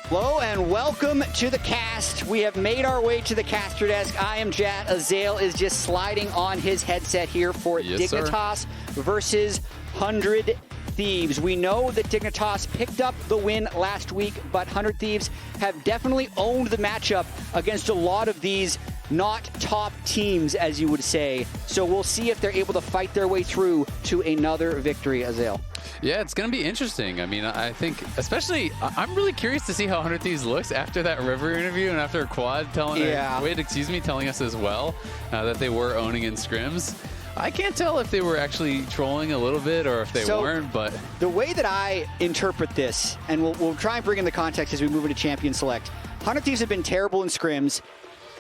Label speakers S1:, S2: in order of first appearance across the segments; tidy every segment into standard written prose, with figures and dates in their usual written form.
S1: Hello and welcome to the cast. We have made our way to the caster desk. I am Jatt. Azael is just sliding on his headset here for Dignitas versus 100 Thieves. We know that Dignitas picked up the win last week, but 100 Thieves have definitely owned the matchup against a lot of these not top teams, as you would say. So we'll see if they're able to fight their way through to another victory, Azael.
S2: Yeah, it's going to be interesting. I mean, I think, especially, I'm really curious to see how 100 Thieves looks after that River interview and after Quad telling us as well that they were owning in scrims. I can't tell if they were actually trolling a little bit or if they weren't, but...
S1: The way that I interpret this, and we'll try and bring in the context as we move into Champion Select, 100 Thieves have been terrible in scrims,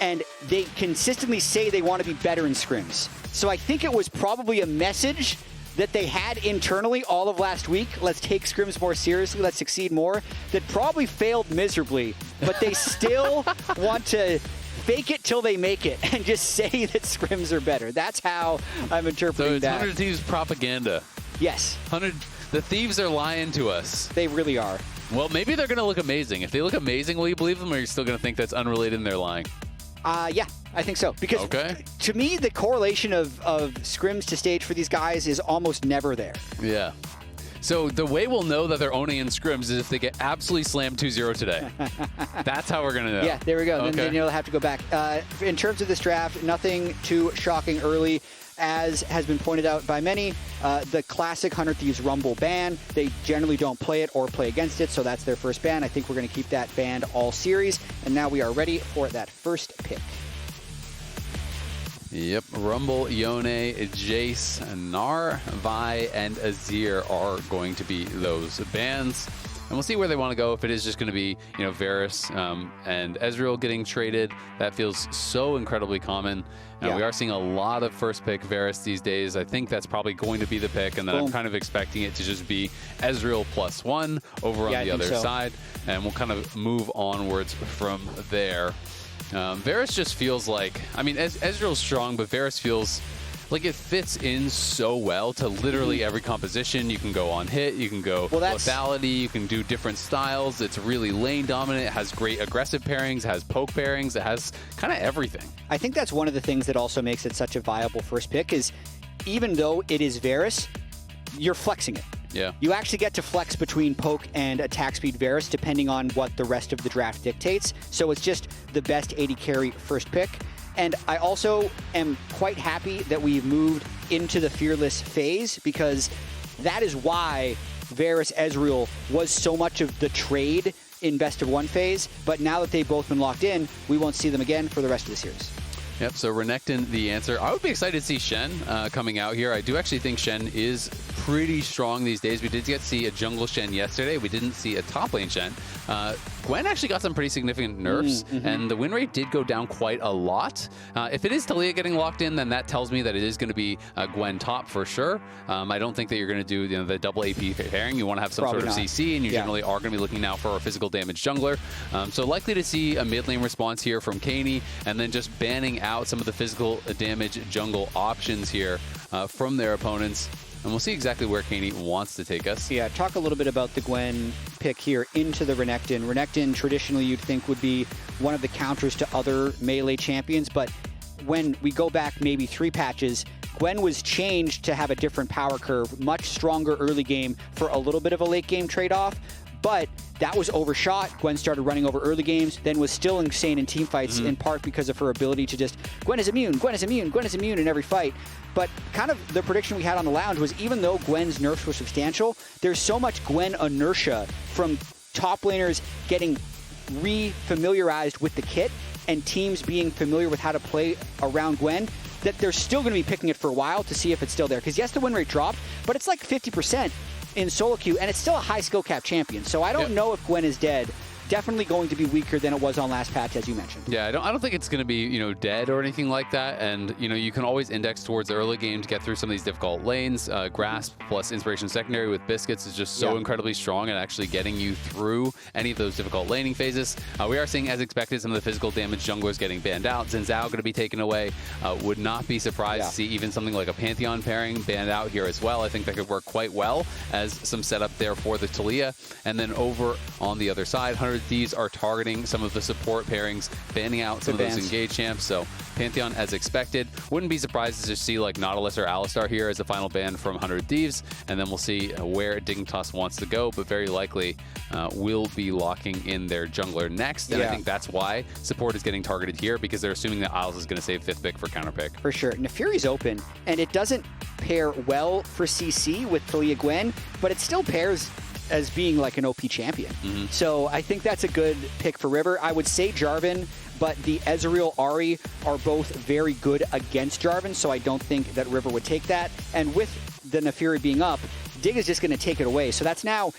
S1: and they consistently say they want to be better in scrims. So I think it was probably a message that they had internally all of last week, let's take scrims more seriously, let's succeed more, that probably failed miserably, but they still want to fake it till they make it and just say that scrims are better. That's how I'm interpreting that.
S2: So it's 100 Thieves propaganda.
S1: Yes.
S2: The Thieves are lying to us.
S1: They really are.
S2: Well, maybe they're going to look amazing. If they look amazing, will you believe them, or are you still going to think that's unrelated and they're lying?
S1: Yeah, I think so. Because to me, the correlation of scrims to stage for these guys is almost never there.
S2: Yeah. So the way we'll know that they're owning in scrims is if they get absolutely slammed 2-0 today. That's how we're going to know.
S1: Yeah, there we go. Then you'll have to go back. In terms of this draft, nothing too shocking early. As has been pointed out by many, the classic 100 Thieves Rumble ban, they generally don't play it or play against it, so that's their first ban. I think we're going to keep that banned all series, and now we are ready for that first pick.
S2: Yep, Rumble, Yone, Jace, Gnar, Vi, and Azir are going to be those bans. And we'll see where they want to go. If it is just going to be, Varus and Ezreal getting traded, that feels so incredibly common. We are seeing a lot of first pick Varus these days. I think that's probably going to be the pick, and then I'm kind of expecting it to just be Ezreal +1 over on the other side, and we'll kind of move onwards from there. Varus just feels like, I mean, Ezreal's strong, but Varus feels like it fits in so well to literally every composition. You can go on hit, you can go lethality, you can do different styles. It's really lane dominant, it has great aggressive pairings, it has poke pairings, it has kind of everything.
S1: I think that's one of the things that also makes it such a viable first pick is even though it is Varus, you're flexing it.
S2: Yeah.
S1: You actually get to flex between poke and attack speed Varus depending on what the rest of the draft dictates. So it's just the best AD carry first pick. And I also am quite happy that we've moved into the Fearless phase because that is why Varus Ezreal was so much of the trade in best of one phase. But now that they've both been locked in, we won't see them again for the rest of the series.
S2: Yep, so Renekton, the answer. I would be excited to see Shen coming out here. I do actually think Shen is pretty strong these days. We did get to see a jungle Shen yesterday. We didn't see a top lane Shen. Gwen actually got some pretty significant nerfs, and the win rate did go down quite a lot. If it is Taliyah getting locked in, then that tells me that it is going to be Gwen top for sure. I don't think that you're going to do the double AP pairing. You want to have some sort of CC, and you generally are going to be looking now for a physical damage jungler. So likely to see a mid lane response here from Keine, and then just banning out some of the physical damage jungle options here from their opponents. And we'll see exactly where Keine wants to take us.
S1: Yeah, talk a little bit about the Gwen pick here into the Renekton. Renekton, traditionally, you'd think would be one of the counters to other melee champions, but when we go back maybe 3 patches, Gwen was changed to have a different power curve, much stronger early game for a little bit of a late game trade-off, but that was overshot. Gwen started running over early games, then was still insane in team fights, in part because of her ability to just, Gwen is immune, Gwen is immune, Gwen is immune in every fight. But kind of the prediction we had on the lounge was even though Gwen's nerfs were substantial, there's so much Gwen inertia from top laners getting re-familiarized with the kit and teams being familiar with how to play around Gwen that they're still going to be picking it for a while to see if it's still there. Because yes, the win rate dropped, but it's like 50% in solo queue, and it's still a high skill cap champion. So I don't know if Gwen is dead. Definitely going to be weaker than it was on last patch, as you mentioned.
S2: Yeah, I don't think it's going to be, dead or anything like that. And, you can always index towards the early game to get through some of these difficult lanes. Grasp plus Inspiration Secondary with Biscuits is just so incredibly strong at actually getting you through any of those difficult laning phases. We are seeing, as expected, some of the physical damage junglers getting banned out. Zinzao going to be taken away. Would not be surprised to see even something like a Pantheon pairing banned out here as well. I think that could work quite well as some setup there for the Taliyah. And then over on the other side, 100 100 Thieves are targeting some of the support pairings, banning out some of those engaged champs. So Pantheon, as expected. Wouldn't be surprised to see like Nautilus or Alistar here as the final ban from 100 Thieves, and then we'll see where Dignitas wants to go, but very likely will be locking in their jungler next. And I think that's why support is getting targeted here, because they're assuming that Isles is going to save 5th pick for counter pick.
S1: For sure. Naafiri's open, and it doesn't pair well for CC with Taliyah Gwen, but it still pairs as being like an OP champion. So I think that's a good pick for River. I would say Jarvan, but the Ezreal, Ahri are both very good against Jarvan, so I don't think that River would take that. And with the Naafiri being up, Dig is just going to take it away. So that's now,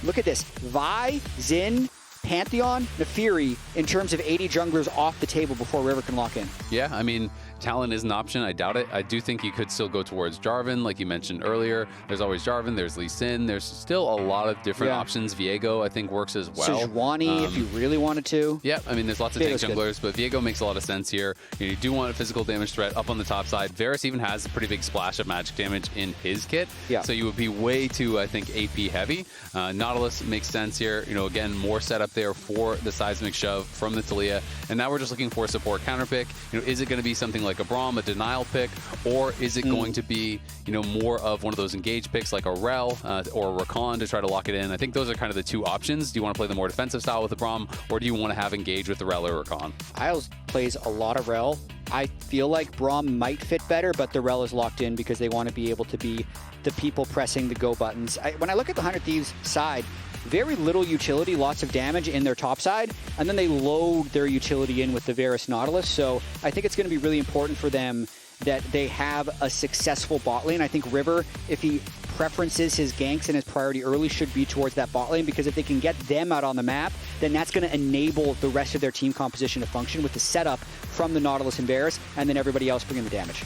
S1: look at this, Vi, Xin, Pantheon, Naafiri in terms of 80 junglers off the table before River can lock in.
S2: Yeah, I mean, Talon is an option. I doubt it. I do think you could still go towards Jarvan, like you mentioned earlier. There's always Jarvan. There's Lee Sin. There's still a lot of different options. Viego, I think, works as well.
S1: Sejuani, if you really wanted to.
S2: Yeah, I mean, there's lots of tank junglers, but Viego makes a lot of sense here. You do want a physical damage threat up on the top side. Varus even has a pretty big splash of magic damage in his kit. So you would be way too, I think, AP heavy. Nautilus makes sense here. You know, again, more setup there for the seismic shove from the Taliyah. And now we're just looking for a support counter pick. You know, is it going to be something like a Braum, a denial pick, or is it going to be, you know, more of one of those engaged picks like a Rell or a Rakan to try to lock it in? I think those are kind of the two options. Do you want to play the more defensive style with the Braum, or do you want to have engaged with the Rell or Rakan?
S1: Isles plays a lot of Rell. I feel like Braum might fit better, but the Rell is locked in because they want to be able to be the people pressing the go buttons. When I look at the 100 Thieves side, very little utility, lots of damage in their top side, and then they load their utility in with the Varus Nautilus. So I think it's going to be really important for them that they have a successful bot lane. I think River, if he preferences his ganks and his priority early, should be towards that bot lane, because if they can get them out on the map, then that's going to enable the rest of their team composition to function with the setup from the Nautilus and Varus, and then everybody else bringing the damage.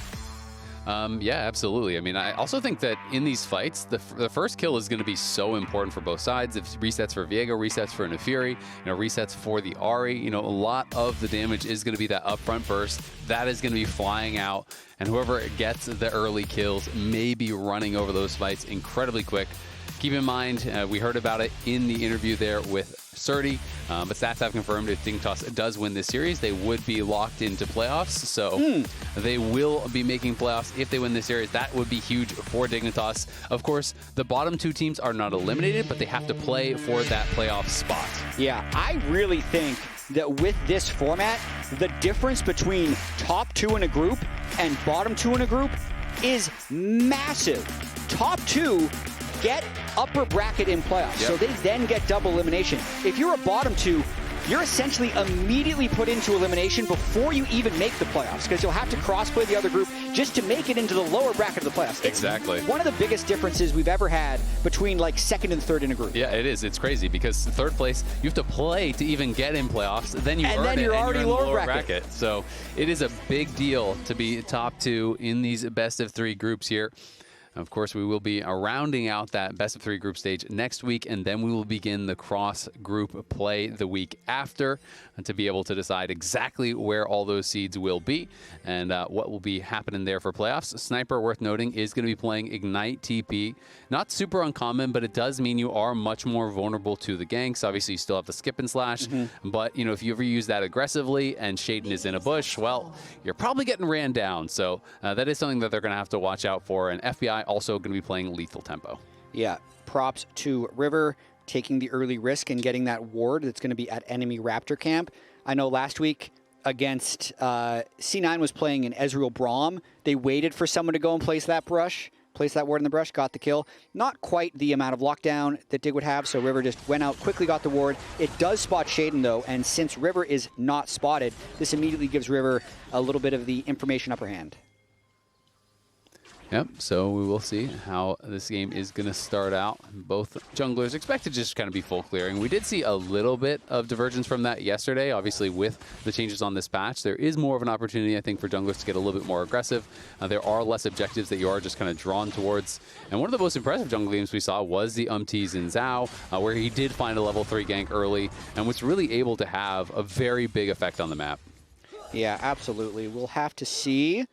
S2: Yeah, absolutely. I mean, I also think that in these fights, the first kill is going to be so important for both sides. If resets for Viego, resets for Naafiri, you know, resets for the Ahri, you know, a lot of the damage is going to be that upfront burst. That is going to be flying out, and whoever gets the early kills may be running over those fights incredibly quick. Keep in mind, we heard about it in the interview there with Srtty, but stats have confirmed if Dignitas does win this series, they would be locked into playoffs. So they will be making playoffs if they win this series. That would be huge for Dignitas. Of course, the bottom two teams are not eliminated, but they have to play for that playoff spot.
S1: Yeah, I really think that with this format, the difference between top two in a group and bottom two in a group is massive. Top two get upper bracket in playoffs, so they then get double elimination. If you're a bottom two, you're essentially immediately put into elimination before you even make the playoffs, because you'll have to cross-play the other group just to make it into the lower bracket of the playoffs.
S2: Exactly.
S1: It's one of the biggest differences we've ever had between like second and third in a group.
S2: Yeah, it is. It's crazy, because third place, you have to play to even get in playoffs, then you earn it, and you're already in the lower bracket. So it is a big deal to be top two in these best of three groups here. Of course, we will be rounding out that best of three group stage next week, and then we will begin the cross group play the week after to be able to decide exactly where all those seeds will be and what will be happening there for playoffs. Sniper, worth noting, is going to be playing Ignite TP. Not super uncommon, but it does mean you are much more vulnerable to the ganks. Obviously, you still have the skip and slash, but you know, if you ever use that aggressively and Sheiden is in a bush, well, you're probably getting ran down. So that is something that they're going to have to watch out for. And FBI also going to be playing lethal tempo.
S1: Yeah, props to River taking the early risk and getting that ward that's going to be at enemy Raptor camp. I know last week against C9 was playing an Ezreal Braum. They waited for someone to go and place that ward in the brush, got the kill. Not quite the amount of lockdown that Dig would have, so River just went out, quickly got the ward. It does spot Sheiden though, and since River is not spotted, this immediately gives River a little bit of the information upper hand.
S2: Yep, so we will see how this game is going to start out. Both junglers expect to just kind of be full clearing. We did see a little bit of divergence from that yesterday. Obviously, with the changes on this patch, there is more of an opportunity, I think, for junglers to get a little bit more aggressive. There are less objectives that you are just kind of drawn towards. And one of the most impressive jungle games we saw was the Umtees in Zao, where he did find a level 3 gank early and was really able to have a very big effect on the map.
S1: Yeah, absolutely. We'll have to see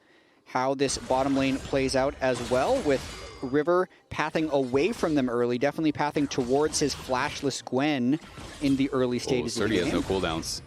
S1: how this bottom lane plays out as well, with River pathing away from them early, definitely pathing towards his flashless Gwen in the early stages of the game.
S2: Srtty has no cooldowns.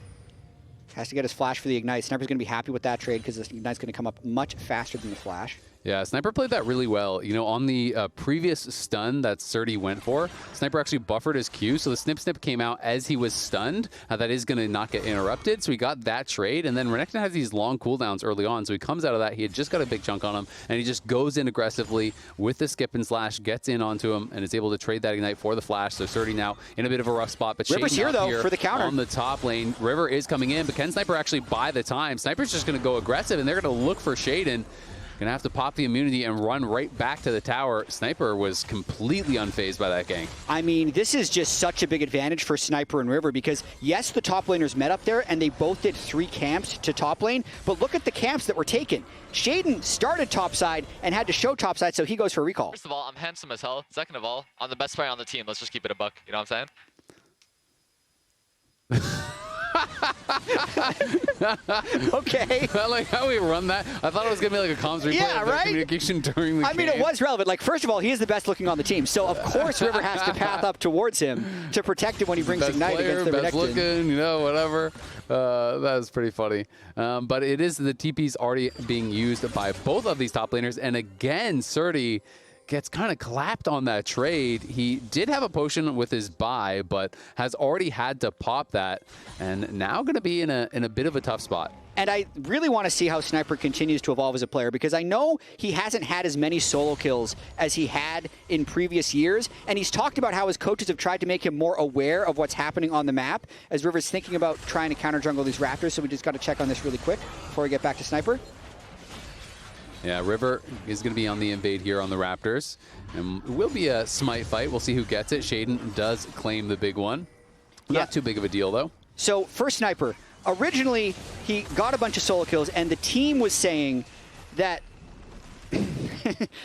S1: Has to get his flash for the Ignite. Sniper's going to be happy with that trade because the Ignite's going to come up much faster than the flash.
S2: Yeah, Sniper played that really well. You know, on the previous stun that Srtty went for, Sniper actually buffered his Q, so the snip came out as he was stunned. That is going to not get interrupted, so he got that trade. And then Renekton has these long cooldowns early on, so he comes out of that. He had just got a big chunk on him, and he just goes in aggressively with the skip and slash, gets in onto him, and is able to trade that Ignite for the flash. So Srtty now in a bit of a rough spot. But
S1: River's here, though, for the counter.
S2: On the top lane, River is coming in, but can Sniper actually buy the time? Sniper's just going to go aggressive, and they're going to look for Sheiden. Gonna have to pop the immunity and run right back to the tower. Sniper was completely unfazed by that gank.
S1: I mean, this is just such a big advantage for Sniper and River because, yes, the top laners met up there and they both did 3 camps to top lane, but look at the camps that were taken. Sheiden started topside and had to show topside, so he goes for a recall.
S3: First of all, I'm handsome as hell. Second of all, I'm the best player on the team. Let's just keep it a buck. You know what I'm saying?
S1: Okay.
S2: I like how we run that. I thought it was going to be like a comms replay of communication during the game.
S1: I mean, it was relevant. Like, first of all, he is the best looking on the team. So, of course, River has to path up towards him to protect him when he brings Ignite against the
S2: best
S1: Renekton.
S2: looking, you know, whatever. That was pretty funny. But it is the TP's already being used by both of these top laners. And again, Srtty gets kind of clapped on that trade. He did have a potion with his buy, but has already had to pop that, and now going to be in a bit of a tough spot.
S1: And I really want to see how Sniper continues to evolve as a player because I know he hasn't had as many solo kills as he had in previous years. And he's talked about how his coaches have tried to make him more aware of what's happening on the map as River's thinking about trying to counter jungle these Raptors. So we just got to check on this really quick before we get back to Sniper.
S2: Yeah, River is going to be on the invade here on the Raptors. And it will be a smite fight. We'll see who gets it. Sheiden does claim the big one. Not too big of a deal, though.
S1: So for Sniper, originally he got a bunch of solo kills, and the team was saying that...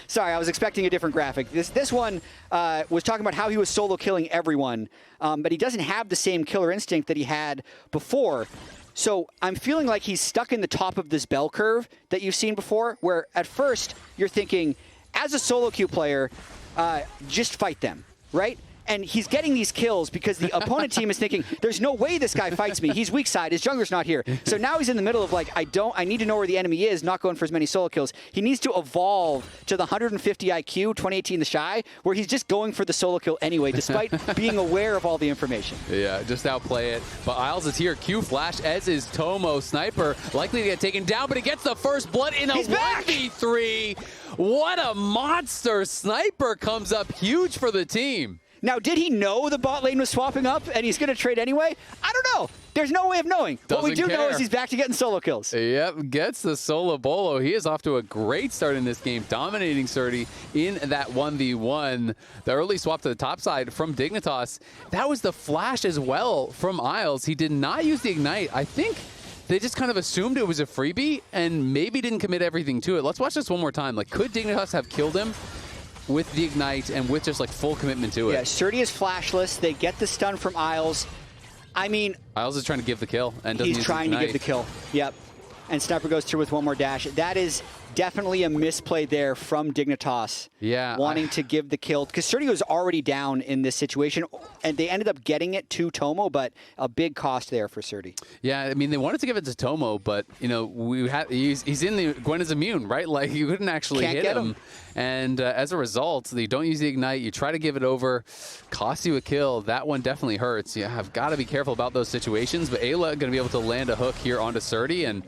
S1: Sorry, I was expecting a different graphic. This one was talking about how he was solo killing everyone, but he doesn't have the same killer instinct that he had before. So I'm feeling like he's stuck in the top of this bell curve that you've seen before, where at first you're thinking, as a solo queue player, just fight them, right? And he's getting these kills because the opponent team is thinking, there's no way this guy fights me. He's weak side. His jungler's not here. So now he's in the middle of like, I need to know where the enemy is, not going for as many solo kills. He needs to evolve to the 150 IQ, 2018 The Shy, where he's just going for the solo kill anyway, despite being aware of all the information.
S2: Yeah, just outplay it. But Isles is here. Q flash, as is Tomo. Sniper likely to get taken down, but he gets the first blood in a 1v3. What a monster. Sniper comes up huge for the team.
S1: Now, did he know the bot lane was swapping up and he's going to trade anyway? I don't know. There's no way of knowing. What we do know is he's back to getting solo kills.
S2: Yep, gets the solo bolo. He is off to a great start in this game, dominating Srtty in that 1v1. The early swap to the top side from Dignitas. That was the flash as well from Isles. He did not use the Ignite. I think they just kind of assumed it was a freebie and maybe didn't commit everything to it. Let's watch this one more time. Like, could Dignitas have killed him with the Ignite and with just like full commitment to it?
S1: Yeah, Srtty is flashless. They get the stun from Isles. I mean,
S2: Isles is trying to give the kill and doesn't
S1: he's trying to give the kill. Yep. And Sniper goes through with one more dash. That is definitely a misplay there from Dignitas.
S2: Yeah.
S1: Wanting to give the kill. Because Srtty was already down in this situation, and they ended up getting it to Tomo, but a big cost there for Srtty.
S2: Yeah, I mean, they wanted to give it to Tomo, but, you know, he's in the... Gwen is immune, right? Like, you couldn't actually hit him. And as a result, you don't use the Ignite. You try to give it over. Costs you a kill. That one definitely hurts. You have got to be careful about those situations. But Eyla going to be able to land a hook here onto Srtty, and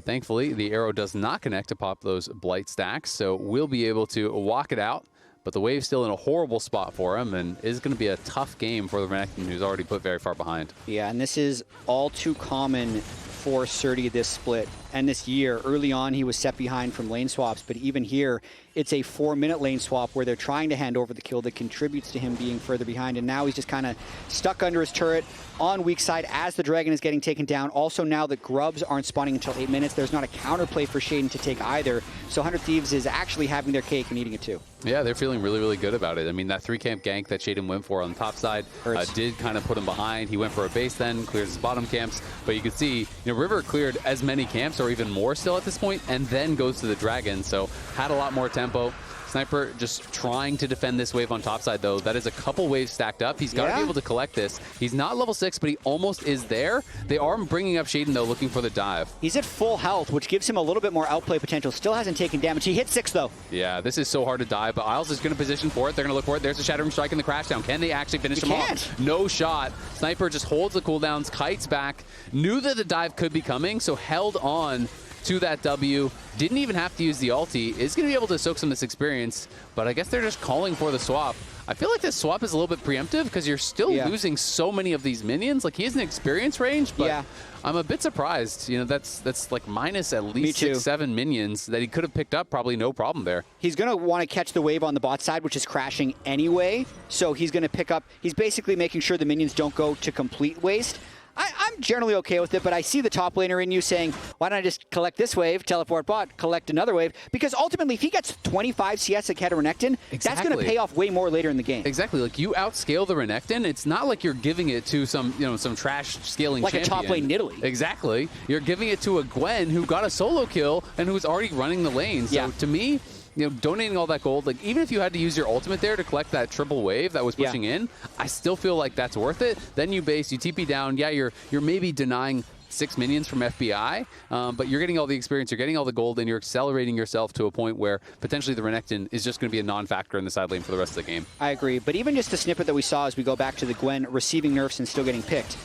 S2: thankfully, the arrow does not connect to pop those blight stacks, so we'll be able to walk it out. But the wave's still in a horrible spot for him, and is going to be a tough game for the Renekton, who's already put very far behind.
S1: Yeah, and this is all too common for Srtty this split and this year. Early on, he was set behind from lane swaps, but even here, it's a 4-minute lane swap where they're trying to hand over the kill that contributes to him being further behind, and now he's just kind of stuck under his turret on weak side as the dragon is getting taken down. Also, now that grubs aren't spawning until 8 minutes, there's not a counterplay for Sheiden to take either, so 100 Thieves is actually having their cake and eating it too. Yeah,
S2: they're feeling really, really good about it. I mean, that 3-camp gank that Sheiden went for on the top side did kind of put him behind. He went for a base then, cleared his bottom camps, but you can see, you know, River cleared as many camps or even more still at this point, and then goes to the dragon, so had a lot more tempo. Sniper just trying to defend this wave on top side, though. That is a couple waves stacked up. He's got to be able to collect this. He's not level 6, but he almost is there. They are bringing up Sheiden, though, looking for the dive.
S1: He's at full health, which gives him a little bit more outplay potential. Still hasn't taken damage. He hit 6, though.
S2: Yeah, this is so hard to dive, but Isles is going to position for it. They're going to look for it. There's a Shattering Strike in the Crashdown. Can they actually finish him off? No shot. Sniper just holds the cooldowns, kites back, knew that the dive could be coming, so held on to that W. Didn't even have to use the ulti. Is going to be able to soak some of this experience, but I guess they're just calling for the swap. I feel like this swap is a little bit preemptive because you're still losing so many of these minions. Like, he has an experience range, but I'm a bit surprised. You know, that's like minus at least 6-7 minions that he could have picked up, probably no problem there.
S1: He's going to want to catch the wave on the bot side, which is crashing anyway. So he's going to pick up, he's basically making sure the minions don't go to complete waste. I'm generally okay with it, but I see the top laner in you saying, why don't I just collect this wave, teleport bot, collect another wave? Because ultimately, if he gets 25 CS ahead of Renekton, that's going to pay off way more later in the game.
S2: Exactly. Like, you outscale the Renekton. It's not like you're giving it to some, you know, some trash scaling
S1: like
S2: champion.
S1: a top lane Nidalee.
S2: Exactly. You're giving it to a Gwen who got a solo kill and who's already running the lane. So to me, you know, donating all that gold, like, even if you had to use your ultimate there to collect that triple wave that was pushing in, I still feel like that's worth it. Then you base, you TP down. Yeah, you're maybe denying 6 minions from FBI, but you're getting all the experience, you're getting all the gold, and you're accelerating yourself to a point where potentially the Renekton is just going to be a non-factor in the side lane for the rest of the game.
S1: I agree, but even just the snippet that we saw as we go back to the Gwen receiving nerfs and still getting picked,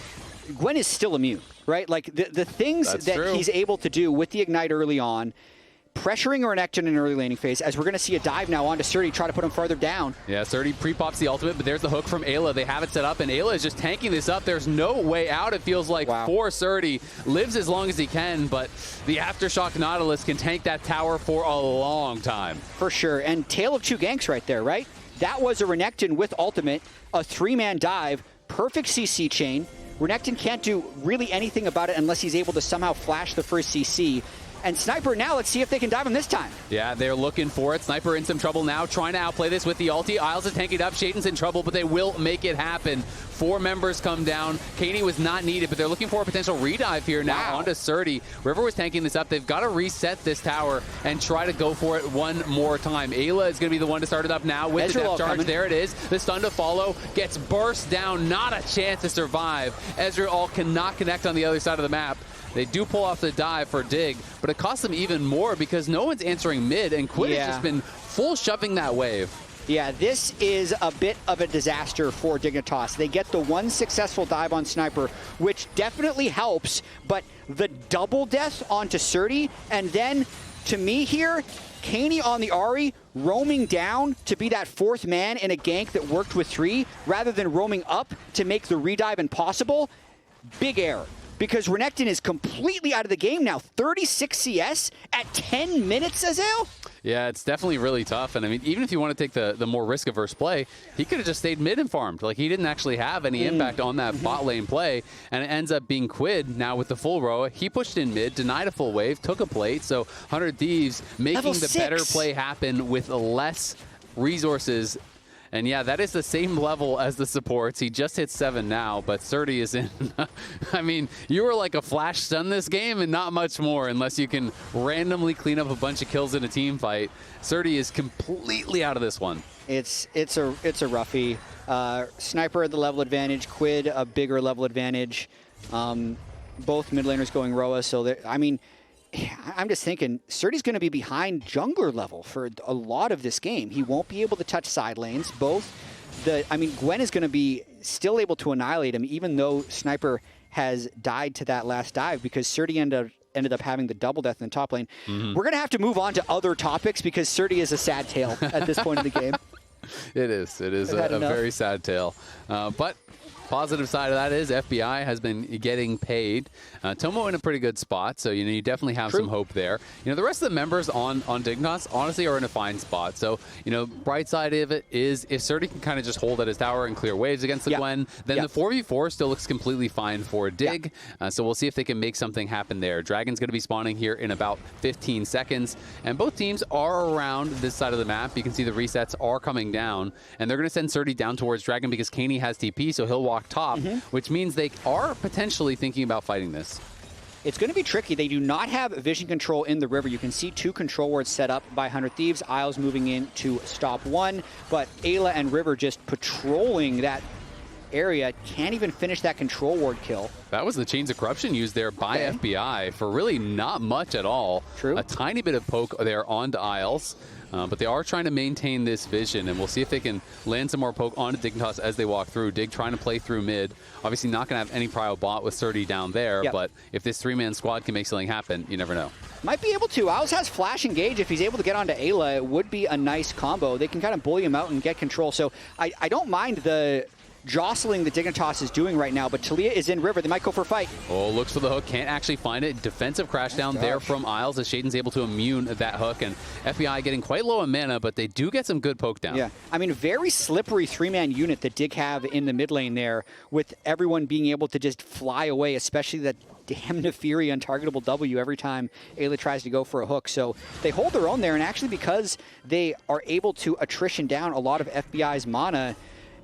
S1: Gwen is still immune, right? Like, the things that he's able to do with the Ignite early on, pressuring a Renekton in an early laning phase, as we're going to see a dive now onto Srtty, try to put him farther down.
S2: Yeah, Srtty pre-pops the ultimate, but there's the hook from Eyla. They have it set up, and Eyla is just tanking this up. There's no way out, it feels like, for Srtty. Lives as long as he can, but the Aftershock Nautilus can tank that tower for a long time.
S1: For sure, and Tale of Two Ganks right there, right? That was a Renekton with ultimate, a 3-man dive, perfect CC chain. Renekton can't do really anything about it unless he's able to somehow flash the first CC. And Sniper now, let's see if they can dive him this time.
S2: Yeah, they're looking for it. Sniper in some trouble now, trying to outplay this with the ulti. Isles is tanking up. Shaiden's in trouble, but they will make it happen. 4 members come down. Keine was not needed, but they're looking for a potential redive here now onto Srtty. Whoever was tanking this up, they've got to reset this tower and try to go for it one more time. Ayla is going to be the one to start it up now with the depth charge. Coming. There it is. The stun to follow gets burst down. Not a chance to survive. Ezreal cannot connect on the other side of the map. They do pull off the dive for Dig, but it costs them even more because no one's answering mid, and Quid has just been full shoving that wave.
S1: Yeah, this is a bit of a disaster for Dignitas. They get the one successful dive on Sniper, which definitely helps, but the double death onto Srtty, and then, to me here, Keine on the Ahri, roaming down to be that 4th man in a gank that worked with 3, rather than roaming up to make the redive impossible. Big error. Because Renekton is completely out of the game now. 36 CS at 10 minutes, Azael?
S2: Yeah, it's definitely really tough. And I mean, even if you want to take the more risk-averse play, he could have just stayed mid and farmed. Like, he didn't actually have any impact on that bot lane play. And it ends up being Quid now with the full Roa. He pushed in mid, denied a full wave, took a plate. So 100 Thieves making the better play happen with less resources. And yeah, that is the same level as the supports. He just hit 7 now, but Srtty is in. I mean, you were like a flash stun this game and not much more unless you can randomly clean up a bunch of kills in a team fight. Srtty is completely out of this one.
S1: It's a roughie. Sniper at the level advantage, Quid a bigger level advantage. Both mid laners going Roa, so I mean, I'm just thinking, Srtty's going to be behind jungler level for a lot of this game. He won't be able to touch side lanes. Gwen is going to be still able to annihilate him, even though Sniper has died to that last dive, because Srtty ended up having the double death in the top lane. We're going to have to move on to other topics, because Srtty is a sad tale at this point in the game.
S2: It is a very sad tale. But positive side of that is FBI has been getting paid. Tomo in a pretty good spot, so you definitely have some hope there. The rest of the members on Dignitas honestly are in a fine spot. So bright side of it is if Srtty can kind of just hold at his tower and clear waves against the Gwen, then the 4v4 still looks completely fine for Dig. So we'll see if they can make something happen there. Dragon's going to be spawning here in about 15 seconds, and both teams are around this side of the map. You can see the resets are coming down, and they're going to send Srtty down towards Dragon because Keine has TP, so he'll walk top, which means they are potentially thinking about fighting this.
S1: It's going to be tricky. They do not have vision control in the river. You can see 2 control wards set up by 100 Thieves. Isles moving in to stop 1, but Eyla and River just patrolling that area. Can't even finish that control ward kill.
S2: That was the Chains of Corruption used there by FBI for really not much at all.
S1: True.
S2: A tiny bit of poke there onto Isles. But they are trying to maintain this vision, and we'll see if they can land some more poke onto Dignitas as they walk through. Dig trying to play through mid. Obviously not going to have any prio bot with Srtty down there, but if this 3-man squad can make something happen, you never know.
S1: Might be able to. Isles has flash engage. If he's able to get onto Eyla, it would be a nice combo. They can kind of bully him out and get control. So I don't mind the jostling that Dignitas is doing right now, but Taliyah is in river. They might go for a fight.
S2: Oh, looks for the hook. Can't actually find it. Defensive crash down there from Isles as Sheiden's able to immune that hook, and FBI getting quite low in mana, but they do get some good poke down.
S1: Yeah, I mean, very slippery 3-man unit that Dig have in the mid lane there, with everyone being able to just fly away, especially that damn Naafiri untargetable W every time Eyla tries to go for a hook. So they hold their own there, and actually because they are able to attrition down a lot of FBI's mana,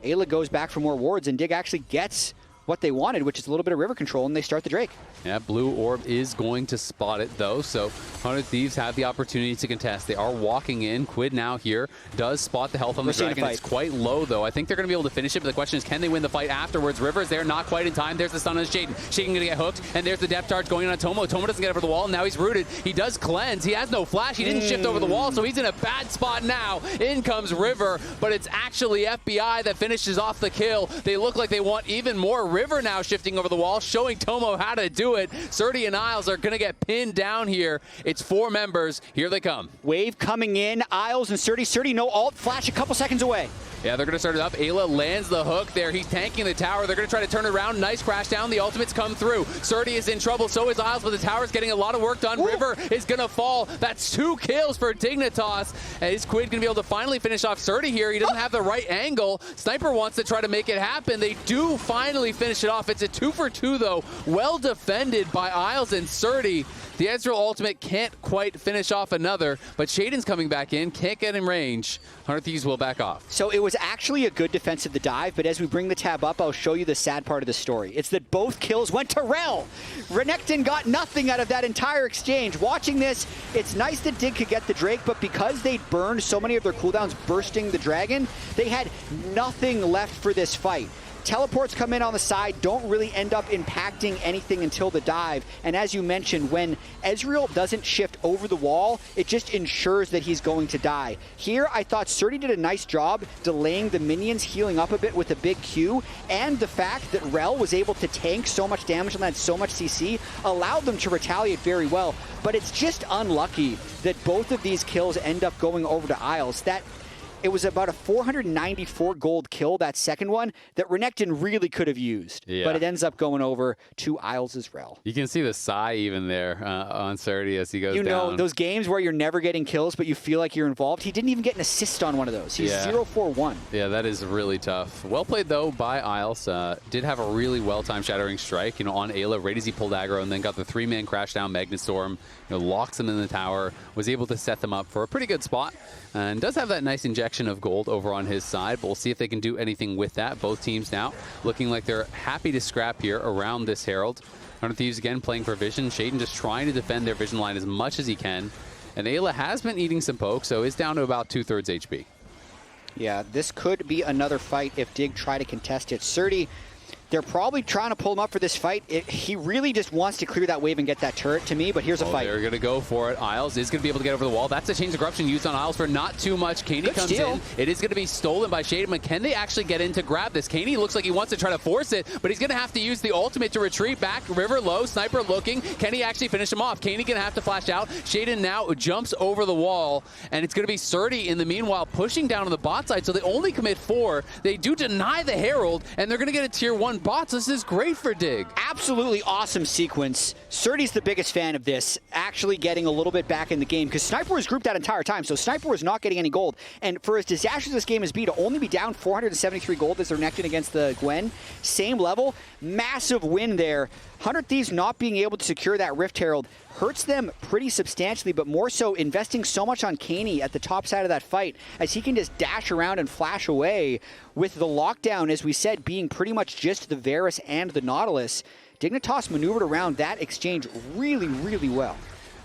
S1: Eyla goes back for more wards, and Dig actually gets what they wanted, which is a little bit of river control, and they start the Drake.
S2: Yeah, Blue Orb is going to spot it, though, so 100 Thieves have the opportunity to contest. They are walking in. Quid now here does spot the health on the Dragon. It's quite low, though. I think they're going to be able to finish it, but the question is, can they win the fight afterwards? River is there, not quite in time. There's the stun on Sheiden. Sheiden going to get hooked, and there's the depth charge going on Tomo. Tomo doesn't get over the wall, and now he's rooted. He does cleanse. He has no flash. He didn't shift over the wall, so he's in a bad spot now. In comes River, but it's actually FBI that finishes off the kill. They look like they want even more. River now shifting over the wall, showing Tomo how to do it. Srtty and Isles are going to get pinned down here. It's 4 members. Here they come.
S1: Wave coming in. Isles and Srtty. Srtty, no ult. Flash a couple seconds away.
S2: Yeah, they're going to start it up. Eyla lands the hook there. He's tanking the tower. They're going to try to turn it around. Nice crash down. The ultimates come through. Srtty is in trouble. So is Isles, but the tower's getting a lot of work done. Ooh. River is going to fall. That's 2 kills for Dignitas. And is Quid going to be able to finally finish off Srtty here? He doesn't have the right angle. Sniper wants to try to make it happen. They do finally finish it off. It's a 2 for 2, though. Well defended by Isles and Srtty. The Ezreal ultimate can't quite finish off another, but Sheiden's coming back in, can't get in range. 100 Thieves will back off.
S1: So it was actually a good defense of the dive, but as we bring the tab up, I'll show you the sad part of the story. It's that both kills went to Rell. Renekton got nothing out of that entire exchange. Watching this, it's nice that Dig could get the Drake, but because they'd burned so many of their cooldowns bursting the Dragon, they had nothing left for this fight. Teleports come in on the side, don't really end up impacting anything until the dive. And as you mentioned, when Ezreal doesn't shift over the wall, it just ensures that he's going to die. Here, I thought Srtty did a nice job delaying the minions, healing up a bit with a big Q, and the fact that Rell was able to tank so much damage and had so much CC allowed them to retaliate very well. But it's just unlucky that both of these kills end up going over to Isles. It was about a 494 gold kill, that second one, that Renekton really could have used. Yeah. But it ends up going over to Isles' Rell.
S2: You can see the sigh even there on Srtty as he goes down.
S1: You know, those games where you're never getting kills, but you feel like you're involved. He didn't even get an assist on one of those. He's 0-4-1.
S2: Yeah, that is really tough. Well played, though, by Isles. Did have a really well-timed Shattering Strike, on Eyla right as he pulled aggro, and then got the 3-man crash down Magnetstorm, locks him in the tower, was able to set them up for a pretty good spot, and does have that nice injection of gold over on his side, but we'll see if they can do anything with that. Both teams now looking like they're happy to scrap here around this Herald. 100 Thieves again playing for vision. Sheiden just trying to defend their vision line as much as he can. And Eyla has been eating some poke, so is down to about 2/3 HP.
S1: Yeah, this could be another fight if Dig try to contest it. Srtty, they're probably trying to pull him up for this fight. He really just wants to clear that wave and get that turret to me, but here's a fight.
S2: They're going to go for it. Isles is going to be able to get over the wall. That's a Chains of Corruption used on Isles for not too much. Keine comes in. It is going to be stolen by Sheiden, but can they actually get in to grab this? Keine looks like he wants to try to force it, but he's going to have to use the ultimate to retreat back. River low, Sniper looking. Can he actually finish him off? Keine going to have to flash out. Sheiden now jumps over the wall, and it's going to be Srtty in the meanwhile pushing down on the bot side, so they only commit 4. They do deny the Herald, and they're going to get a tier 1 bot, so this is great for Dig.
S1: Absolutely awesome sequence. Srtty's the biggest fan of this, actually getting a little bit back in the game, because Sniper was grouped that entire time, so Sniper was not getting any gold. And for as disastrous this game has been, to only be down 473 gold as they're Renekton against the Gwen, same level, massive win there. 100 Thieves not being able to secure that Rift Herald hurts them pretty substantially, but more so investing so much on Keine at the top side of that fight, as he can just dash around and flash away with the lockdown, as we said, being pretty much just the Varus and the Nautilus. Dignitas maneuvered around that exchange really, really well.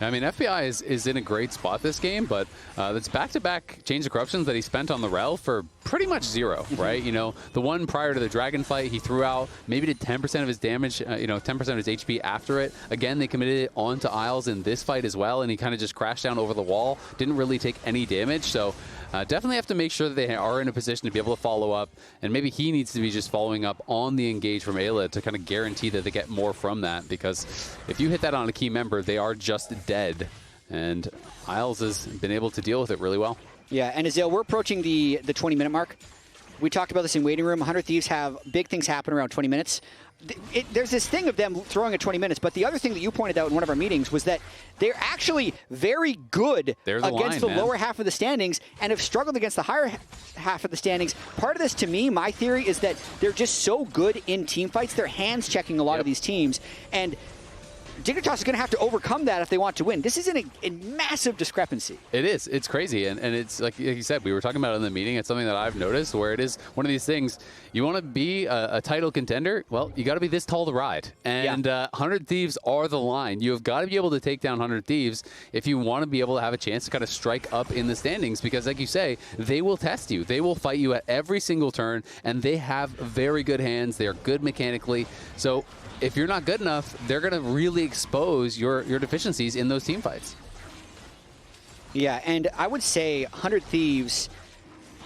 S2: I mean, FBI is in a great spot this game, but it's back-to-back Chains of Corruptions that he spent on the Rell for pretty much zero, right? You know, the one prior to the Dragon fight, he threw out, maybe did 10% of his damage, 10% of his HP after it. Again, they committed it onto Isles in this fight as well, and he kind of just crashed down over the wall, didn't really take any damage, so definitely have to make sure that they are in a position to be able to follow up, and maybe he needs to be just following up on the engage from Eyla to kind of guarantee that they get more from that, because if you hit that on a key member, they are just dead, and Isles has been able to deal with it really well.
S1: Yeah, and Azael, we're approaching the 20-minute mark. We talked about this in Waiting Room. 100 Thieves have big things happen around 20 minutes. There's this thing of them throwing at 20 minutes, but the other thing that you pointed out in one of our meetings was that they're actually very good against the lower half of the standings and have struggled against the higher half of the standings. Part of this, to me, my theory, is that they're just so good in team fights. They're hands-checking a lot of these teams, and Dignitas is going to have to overcome that if they want to win. This is a massive discrepancy. It is. It's crazy. And it's like you said, we were talking about it in the meeting. It's something that I've noticed where it is one of these things. You want to be a title contender? Well, you got to be this tall to ride. And 100 Thieves are the line. You have got to be able to take down 100 Thieves if you want to be able to have a chance to kind of strike up in the standings. Because like you say, they will test you. They will fight you at every single turn. And they have very good hands. They are good mechanically. So if you're not good enough, they're going to really expose your deficiencies in those team fights. Yeah, and I would say 100 Thieves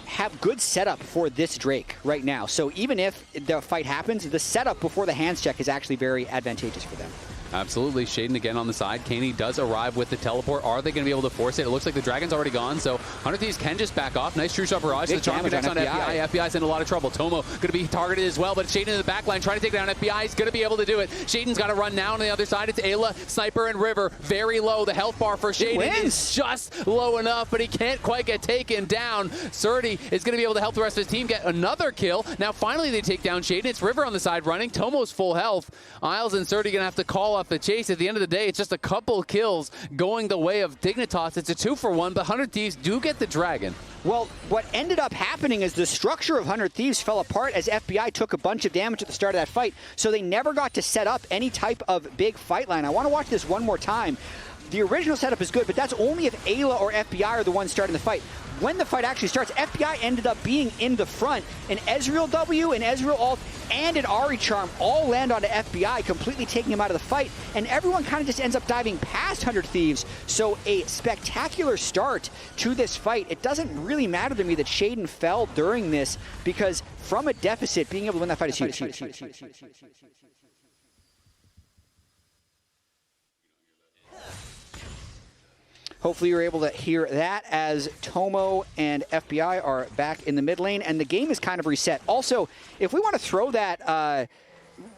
S1: have good setup for this Drake right now. So even if the fight happens, the setup before the hands check is actually very advantageous for them. Absolutely. Sheiden again on the side. Keine does arrive with the teleport. Are they going to be able to force it? It looks like the Dragon's already gone, so 100 Thieves can just back off. Nice True Shot Barrage. The Charm connects on FBI. FBI's in a lot of trouble. Tomo going to be targeted as well, but Sheiden in the back line trying to take down FBI. He's going to be able to do it. Sheiden's got to run now on the other side. It's Eyla, Sniper, and River. Very low. The health bar for Sheiden is just low enough, but he can't quite get taken down. Srtty is going to be able to help the rest of his team get another kill. Now finally they take down Sheiden. It's River on the side running. Tomo's full health. Isles and Srtty going to have to call off the chase. At the end of the day, it's just a couple kills going the way of Dignitas. It's a 2-for-1, but 100 Thieves do get the Dragon. Well, what ended up happening is the structure of 100 Thieves fell apart as FBI took a bunch of damage at the start of that fight, so they never got to set up any type of big fight line. I want to watch this one more time. The original setup is good, but that's only if Eyla or FBI are the ones starting the fight. When the fight actually starts, FBI ended up being in the front. An Ezreal W, an Ezreal ult, and an Ahri charm all land onto FBI, completely taking him out of the fight. And everyone kind of just ends up diving past 100 Thieves. So a spectacular start to this fight. It doesn't really matter to me that Sheiden fell during this, because from a deficit, being able to win that fight is huge. Hopefully you're able to hear that as Tomo and FBI are back in the mid lane, and the game is kind of reset. Also, if we want to throw that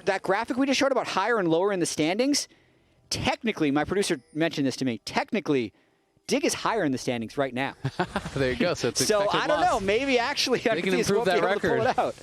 S1: that graphic we just showed about higher and lower in the standings, technically, my producer mentioned this to me, technically, Dig is higher in the standings right now. There you go. So, I don't know. Maybe actually
S2: they can improve that record.
S1: Pull it out.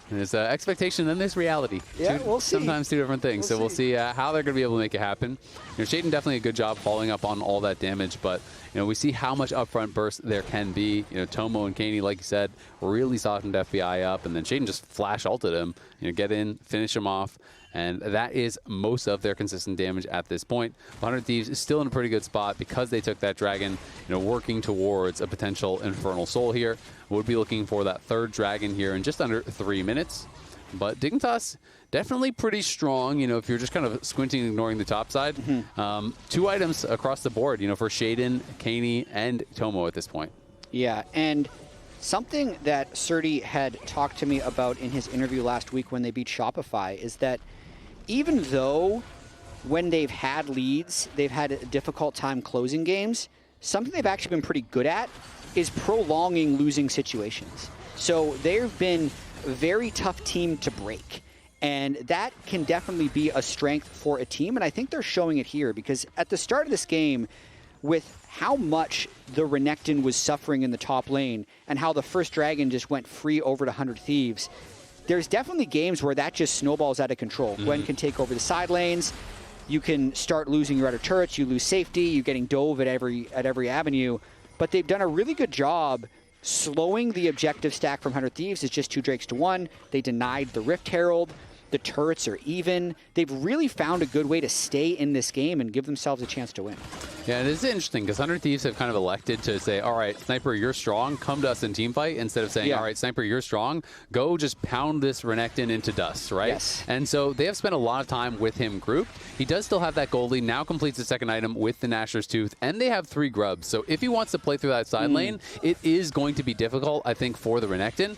S2: There's expectation and there's reality.
S1: Yeah, we'll see.
S2: Sometimes two different things. We'll see how they're going to be able to make it happen. Sheiden definitely a good job following up on all that damage, but we see how much upfront burst there can be. Tomo and Keine, like you said, really softened FBI up, and then Sheiden just flash ulted him. Get in, finish him off. And that is most of their consistent damage at this point. 100 Thieves is still in a pretty good spot because they took that Dragon, working towards a potential Infernal Soul here. We'll be looking for that third Dragon here in just under 3 minutes. But Dignitas, definitely pretty strong, if you're just kind of squinting and ignoring the top side. 2 items across the board, for Sheiden, Keine, and Tomo at this point. Yeah, and something that Srtty had talked to me about in his interview last week when they beat Shopify is that even though when they've had leads, they've had a difficult time closing games, something they've actually been pretty good at is prolonging losing situations. So they've been a very tough team to break. And that can definitely be a strength for a team. And I think they're showing it here, because at the start of this game, with how much the Renekton was suffering in the top lane and how the first Dragon just went free over to 100 Thieves, there's definitely games where that just snowballs out of control. Gwen can take over the side lanes. You can start losing your outer turrets. You lose safety. You're getting dove at every avenue. But they've done a really good job slowing the objective stack from 100 Thieves. It's just 2 Drakes to 1. They denied the Rift Herald.
S1: The turrets are even. They've really found a good way to stay in this game and give themselves a chance to win.
S2: Yeah, it is interesting because 100 Thieves have kind of elected to say, all right, Sniper, you're strong, come to us in team fight, instead of saying, all right, Sniper, you're strong, go just pound this Renekton into dust, right?
S1: Yes.
S2: And so they have spent a lot of time with him grouped. He does still have that gold lead, now completes the second item with the Nashor's Tooth, and they have 3 grubs. So if he wants to play through that side lane, it is going to be difficult, I think, for the Renekton.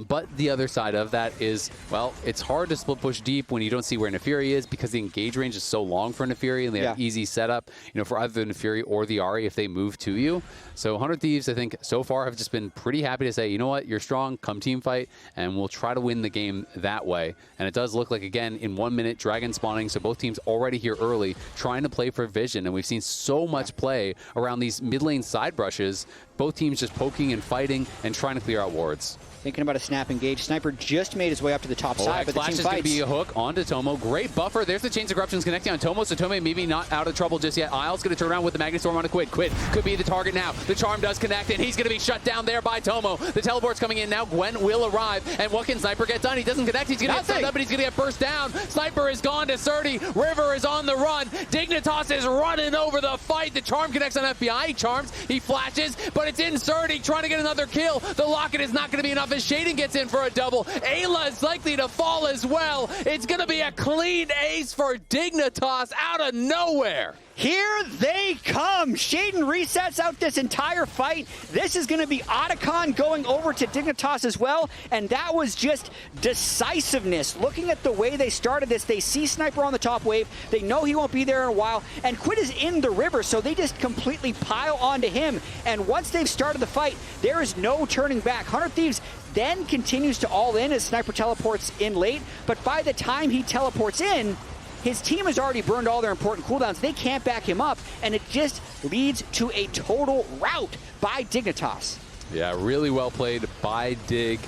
S2: But the other side of that is, well, it's hard to split push deep when you don't see where Naafiri is because the engage range is so long for Naafiri, and they have easy setup, for either the Naafiri or the Ahri if they move to you. So 100 Thieves, I think, so far have just been pretty happy to say, you know what, you're strong, come team fight, and we'll try to win the game that way. And it does look like, again, in 1 minute, Dragon spawning, so both teams already here early, trying to play for vision, and we've seen so much play around these mid lane side brushes, both teams just poking and fighting and trying to clear out wards.
S1: Thinking about a snap engage. Sniper just made his way up to the top side, but the team
S2: Flash is
S1: fights.
S2: going to be a hook onto Tomo. Great buffer. There's the Chains of Corruptions connecting on Tomo, so Tomo maybe not out of trouble just yet. Eyla's going to turn around with the Magnet Storm on a Quid. Quid could be the target now. The Charm does connect, and he's going to be shut down there by Tomo. The teleport's coming in now. Gwen will arrive, and what can Sniper get done? He doesn't connect. He's going to get stunned up, but he's going to get burst down. Sniper is gone to Srtty. River is on the run. Dignitas is running over the fight. The Charm connects on FBI. He charms. He flashes, but it's in Srtty trying to get another kill. The Locket is not going to be enough as Sheiden gets in for a double. Eyla is likely to fall as well. It's going to be a clean ace for Dignitas out of nowhere.
S1: Here they come. Sheiden resets out this entire fight. This is going to be Otacon going over to Dignitas as well, and that was just decisiveness. Looking at the way they started this, they see Sniper on the top wave. They know he won't be there in a while, and Quid is in the river, so they just completely pile onto him. And once they've started the fight, there is no turning back. 100 Thieves then continues to all in as Sniper teleports in late, but by the time he teleports in, his team has already burned all their important cooldowns. They can't back him up, and it just leads to a total rout by Dignitas.
S2: Yeah, really well played by Dig.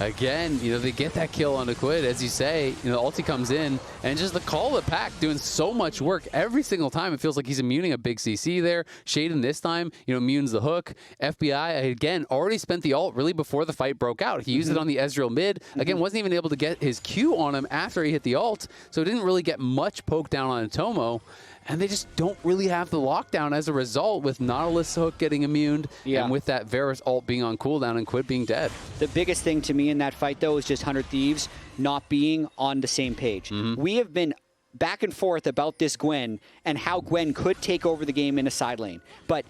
S2: Again, they get that kill on the Quid, as you say. Ulti comes in, and just the call of the pack doing so much work every single time. It feels like he's immuning a big CC there. Sheiden this time, immunes the hook. FBI, again, already spent the ult really before the fight broke out. He used it on the Ezreal mid. Again, wasn't even able to get his Q on him after he hit the ult, so didn't really get much poke down on Tomo. And they just don't really have the lockdown as a result, with Nautilus hook getting immuned and with that Varus ult being on cooldown and Quid being dead.
S1: The biggest thing to me in that fight, though, is just 100 Thieves not being on the same page. We have been back and forth about this Gwen and how Gwen could take over the game in a side lane. But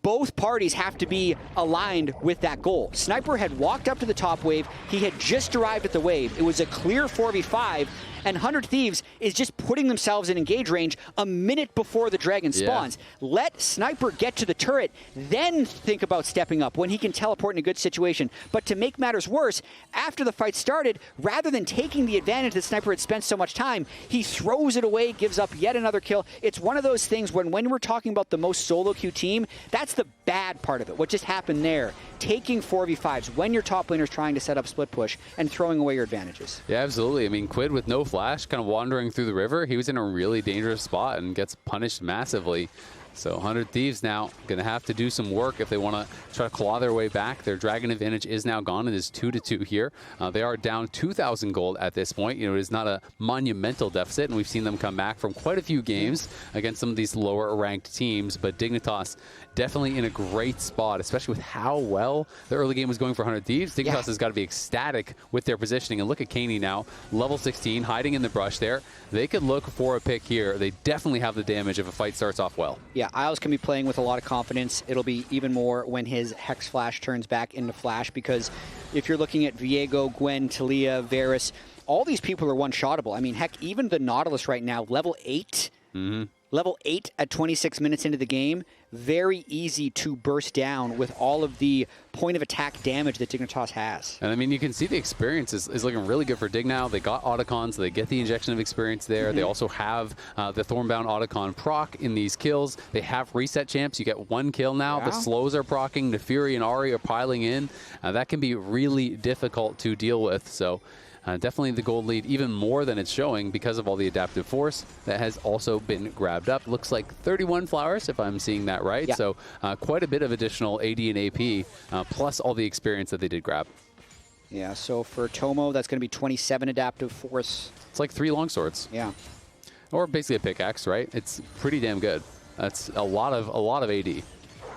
S1: both parties have to be aligned with that goal. Sniper had walked up to the top wave. He had just arrived at the wave. It was a clear 4v5, and 100 Thieves is just putting themselves in engage range a minute before the dragon spawns. Let Sniper get to the turret, then think about stepping up when he can teleport in a good situation. But to make matters worse, after the fight started, rather than taking the advantage that Sniper had spent so much time, he throws it away, gives up yet another kill. It's one of those things when we're talking about the most solo queue team, that's the bad part of it. What just happened there, taking 4v5s when your top laner is trying to set up split push and throwing away your advantages.
S2: Yeah, absolutely. I mean, Quid with no flash, kind of wandering through the river. He was in a really dangerous spot and gets punished massively. So 100 Thieves now going to have to do some work if they want to try to claw their way back. Their dragon advantage is now gone. It is 2-2 here. They are down 2,000 gold at this point. It is not a monumental deficit, and we've seen them come back from quite a few games against some of these lower ranked teams. But Dignitas definitely in a great spot, especially with how well the early game was going for 100 Thieves. Dignitas has got to be ecstatic with their positioning. And look at Keine now, level 16, hiding in the brush there. They could look for a pick here. They definitely have the damage if a fight starts off well.
S1: Yeah, Isles can be playing with a lot of confidence. It'll be even more when his Hex Flash turns back into Flash, because if you're looking at Viego, Gwen, Taliyah, Varus, all these people are one-shottable. I mean, heck, even the Nautilus right now, level 8. Level 8 at 26 minutes into the game, very easy to burst down with all of the point of attack damage that Dignitas has.
S2: And I mean, you can see the experience is looking really good for Dig now. They got Otacon, so they get the injection of experience there. They also have the Thornbound Otacon proc in these kills. They have reset champs. You get 1 kill now. The slows are proccing. Naafiri and Ahri are piling in. That can be really difficult to deal with. So definitely the gold lead even more than it's showing because of all the adaptive force that has also been grabbed up. Looks like 31 flowers, if I'm seeing that right. So quite a bit of additional AD and AP, plus all the experience that they did grab.
S1: Yeah, so for Tomo, that's going to be 27 adaptive force.
S2: It's like 3 longswords.
S1: Yeah.
S2: Or basically a pickaxe, right? It's pretty damn good. That's a lot of AD.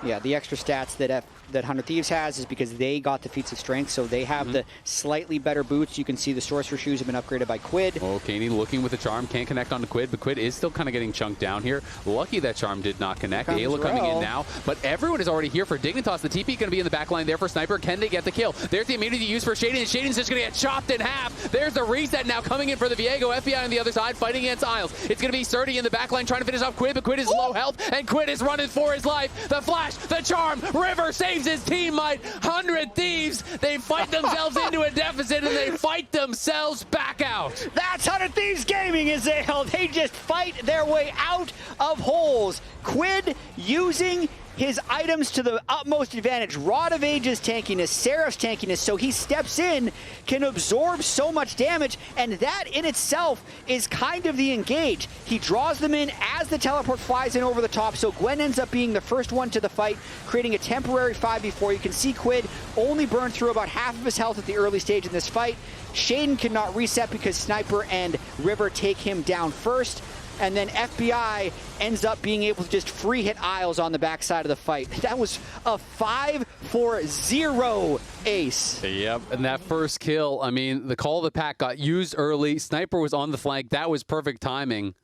S1: Yeah, the extra stats that 100 Thieves has is because they got the feats of strength, so they have the slightly better boots. You can see the sorcerer shoes have been upgraded by Quid.
S2: Oh, Keine looking with the charm, can't connect onto Quid, but Quid is still kind of getting chunked down here. Lucky that charm did not connect. Eyla coming in now, but everyone is already here for Dignitas. The TP going to be in the back line there for Sniper. Can they get the kill? There's the immunity used for Sheiden, and Shaiden's just going to get chopped in half. There's the reset now coming in for the Viego. FBI on the other side fighting against Isles. It's going to be Srtty in the back line trying to finish off Quid, but Quid is low health, and Quid is running for his life. The flash, the charm, River saves his teammate. 100 Thieves, they fight themselves into a deficit and they fight themselves back out.
S1: That's 100 Thieves Gaming, Azael. They just fight their way out of holes. Quid using his items to the utmost advantage. Rod of Age's tankiness, Seraph's tankiness, so he steps in, can absorb so much damage, and that in itself is kind of the engage. He draws them in as the teleport flies in over the top, so Gwen ends up being the first one to the fight, creating a temporary 5v4. You can see Quid only burn through about half of his health at the early stage in this fight. Sheiden cannot reset because Sniper and River take him down first. And then FBI ends up being able to just free hit Isles on the backside of the fight. That was a 5-4-0 ace.
S2: Yep, and that first kill, I mean, the call of the pack got used early. Sniper was on the flank. That was perfect timing.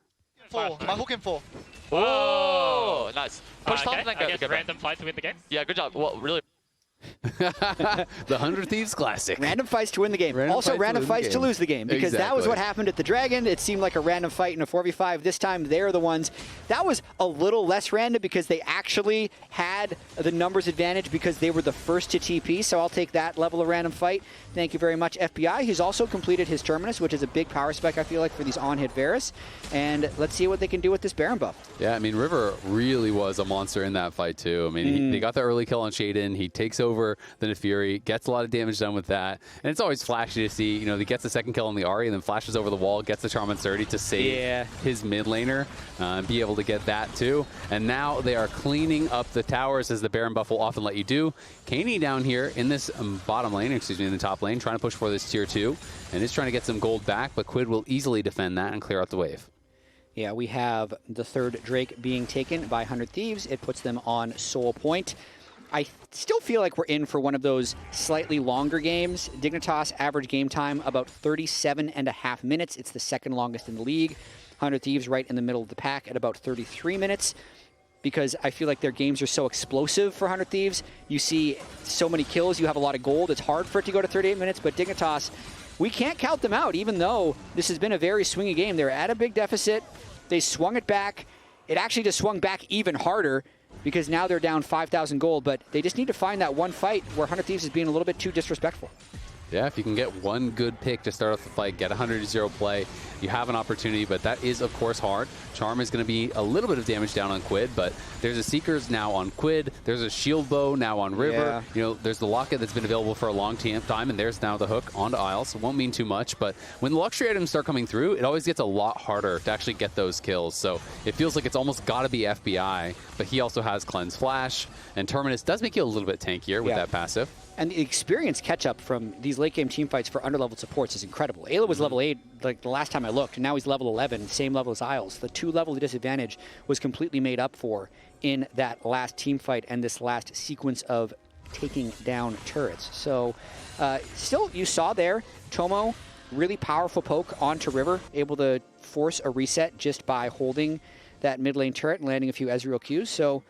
S4: Full. My hook in full.
S3: Whoa, nice. Push top
S5: Okay,
S3: and then
S5: I
S3: go.
S5: guess
S3: Good
S5: random fight to win the game.
S3: Yeah, good job. Well, really.
S2: The 100 Thieves Classic.
S1: Random fights to win the game.
S2: Random
S1: Also, random fights to lose the game. Because that was what happened at the Dragon. It seemed like a random fight in a 4v5. This time, they're the ones. That was a little less random because they actually had the numbers advantage because they were the first to TP. So I'll take that level of random fight. Thank you very much, FBI. He's also completed his Terminus, which is a big power spike, I feel like, for these on-hit Varus. And let's see what they can do with this Baron buff.
S2: Yeah, I mean, River really was a monster in that fight, too. I mean, they got the early kill on Sheiden. He takes over the Naafiri, gets a lot of damage done with that. And it's always flashy to see, you know, he gets the second kill on the Ahri and then flashes over the wall, gets the charm on Srtty to save his mid laner, and be able to get that, too. And now they are cleaning up the towers, as the Baron buff will often let you do. Keine down here in this bottom lane, excuse me, in the top lane, trying to push for this tier 2, and is trying to get some gold back, but Quid will easily defend that and clear out the wave.
S1: Yeah, we have the third Drake being taken by 100 Thieves. It puts them on Soul Point. I still feel like we're in for one of those slightly longer games. Dignitas average game time about 37.5 minutes. It's the second longest in the league. 100 Thieves right in the middle of the pack at about 33 minutes. Because I feel like their games are so explosive for 100 Thieves. You see so many kills, you have a lot of gold. It's hard for it to go to 38 minutes, but Dignitas, we can't count them out, even though this has been a very swingy game. They're at a big deficit. They swung it back. It actually just swung back even harder because now they're down 5,000 gold, but they just need to find that one fight where 100 Thieves is being a little bit too disrespectful.
S2: Yeah, if you can get one good pick to start off the fight, get 100-0 play, you have an opportunity, but that is, of course, hard. Charm is going to be a little bit of damage down on Quid, but there's a Seekers now on Quid. There's a Shield Bow now on River.
S1: Yeah.
S2: You know, there's the Locket that's been available for a long time, and there's now the hook onto Isles. So it won't mean too much, but when the luxury items start coming through, it always gets a lot harder to actually get those kills. So it feels like it's almost got to be FBI, but he also has Cleanse Flash, and Terminus does make you a little bit tankier with that passive.
S1: And the experience catch-up from these late-game teamfights for under-leveled supports is incredible. Eyla was level 8 like the last time I looked, and now he's level 11, same level as Isles. The 2-level disadvantage was completely made up for in that last teamfight and this last sequence of taking down turrets. So still, you saw there, Tomo, really powerful poke onto River, able to force a reset just by holding that mid-lane turret and landing a few Ezreal Qs. So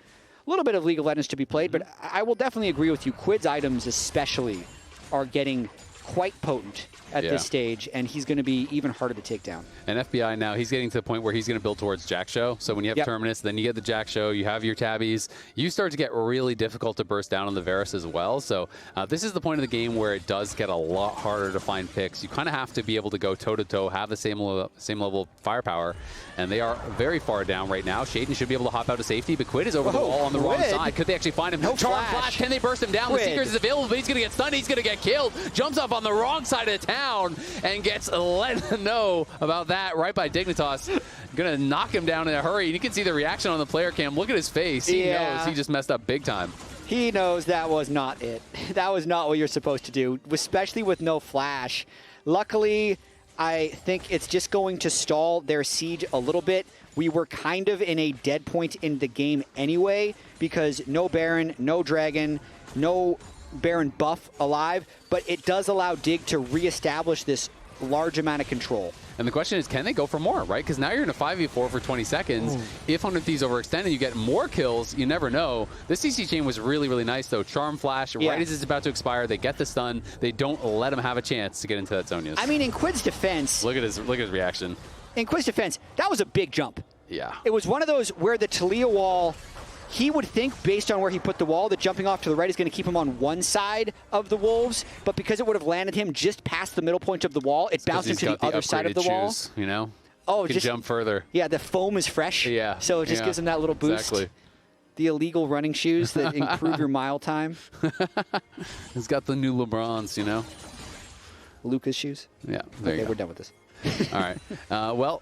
S1: a little bit of League of Legends to be played, but I will definitely agree with you. Quid's items especially are getting quite potent at this stage, and he's going to be even harder to take down.
S2: And FBI now, he's getting to the point where he's going to build towards Jack Show. So when you have Terminus, then you get the Jack Show, you have your tabbies, you start to get really difficult to burst down on the Varus as well. So this is the point of the game where it does get a lot harder to find picks. You kind of have to be able to go toe-to-toe, have the same level of firepower, and they are very far down right now. Sheiden should be able to hop out to safety, but Quid is over the wall on the wrong side. Could they actually find him?
S1: No
S2: Charm
S1: flash.
S2: Can they burst him down?
S1: Quid.
S2: The Seekers is available, but he's going to get stunned. He's going to get killed. Jumps up on the wrong side of town and gets let know about that right by Dignitas. Going to knock him down in a hurry. And you can see the reaction on the player cam. Look at his face. He knows he just messed up big time.
S1: He knows that was not it. That was not what you're supposed to do, especially with no flash. Luckily, I think it's just going to stall their siege a little bit. We were kind of in a dead point in the game anyway, because no Baron, no Dragon, no Baron buff alive, but it does allow Dig to reestablish this large amount of control.
S2: And the question is, can they go for more, right? Because now you're in a 5v4 for 20 seconds. Ooh. If 100 Thieves overextend and you get more kills, you never know. This CC chain was really, really nice, though. Charm Flash, right as it's about to expire, they get the stun. They don't let him have a chance to get into that zone.
S1: I mean, in Quid's defense...
S2: Look at his reaction.
S1: In Quid's defense, that was a big jump.
S2: Yeah.
S1: It was one of those where the Taliyah wall... He would think, based on where he put the wall, that jumping off to the right is going to keep him on one side of the Wolves, but because it would have landed him just past the middle point of the wall, it bounced him to the other side of the wall.
S2: You know?
S1: Oh,
S2: just jump further.
S1: Yeah, the foam is fresh. Yeah. So it just gives him that little boost.
S2: Exactly.
S1: The illegal running shoes that improve your mile time.
S2: He's got the new LeBrons, you know?
S1: Lucas shoes?
S2: Yeah, there you go.
S1: We're done with this.
S2: All right. Well,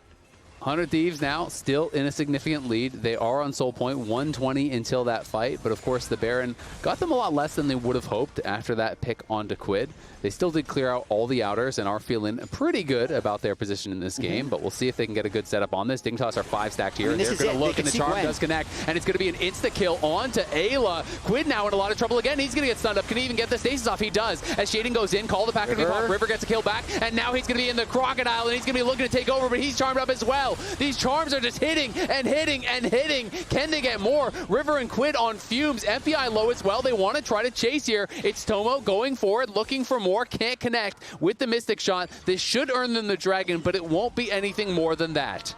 S2: 100 Thieves now still in a significant lead. They are on Soul Point, 120 until that fight. But of course, the Baron got them a lot less than they would have hoped after that pick onto Quid. They still did clear out all the outers and are feeling pretty good about their position in this game. But we'll see if they can get a good setup on this. Dignitas are 5 stacked here. They're going to look, and the charm does connect. And it's going to be an insta-kill onto Eyla. Quid now in a lot of trouble again. He's going to get stunned up. Can he even get the stasis off? He does. As Sheiden goes in, call the pack to be popped. River gets a kill back. And now he's going to be in the Crocodile, and he's going to be looking to take over, but he's charmed up as well. These charms are just hitting and hitting and hitting. Can they get more? River and Quid on fumes. FBI low as well. They want to try to chase here. It's Tomo going forward, looking for more. Can't connect with the Mystic Shot. This should earn them the Dragon, but it won't be anything more than that.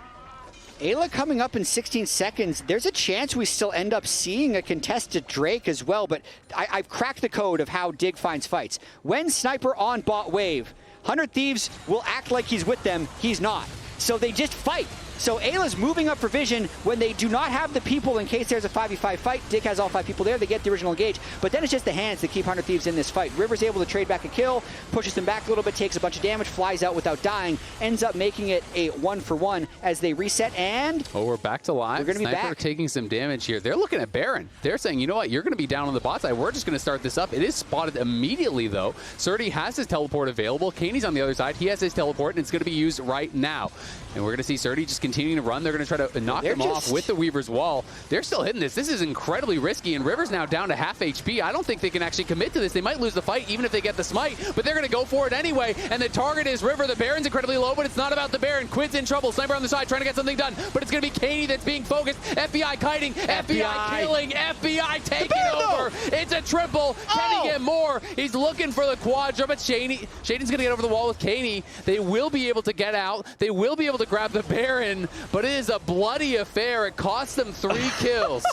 S1: Ayla coming up in 16 seconds. There's a chance we still end up seeing a contested Drake as well, but I've cracked the code of how Dig finds fights. When Sniper on bot wave, 100 Thieves will act like he's with them. He's not. So they just fight. So Ayla's moving up for vision when they do not have the people in case there's a 5v5 fight. Dig has all 5 people there. They get the original engage. But then it's just the hands that keep 100 Thieves in this fight. River's able to trade back a kill, pushes them back a little bit, takes a bunch of damage, flies out without dying, ends up making it a 1-for-1 as they reset, and...
S2: Oh, we're back to live.
S1: We're going to be
S2: Sniper
S1: back.
S2: Taking some damage here. They're looking at Baron. They're saying, you know what, you're going to be down on the bot side. We're just going to start this up. It is spotted immediately, though. Srtty has his teleport available. Kaine's on the other side. He has his teleport, and it's going to be used right now. And we're going to see Srtty just continuing to run. They're going to try to knock them off with the Weaver's Wall. They're still hitting this. This is incredibly risky, and River's now down to half HP. I don't think they can actually commit to this. They might lose the fight even if they get the smite, but they're going to go for it anyway, and the target is River. The Baron's incredibly low, but it's not about the Baron. Quid's in trouble. Sniper on the side trying to get something done, but it's going to be Keine that's being focused. FBI kiting, FBI killing, FBI taking over. It's a triple. Can he get more? He's looking for the quadra, but Sheiden's going to get over the wall with Keine. They will be able to get out. They will be able to grab the Baron, but it is a bloody affair. It cost them 3 kills.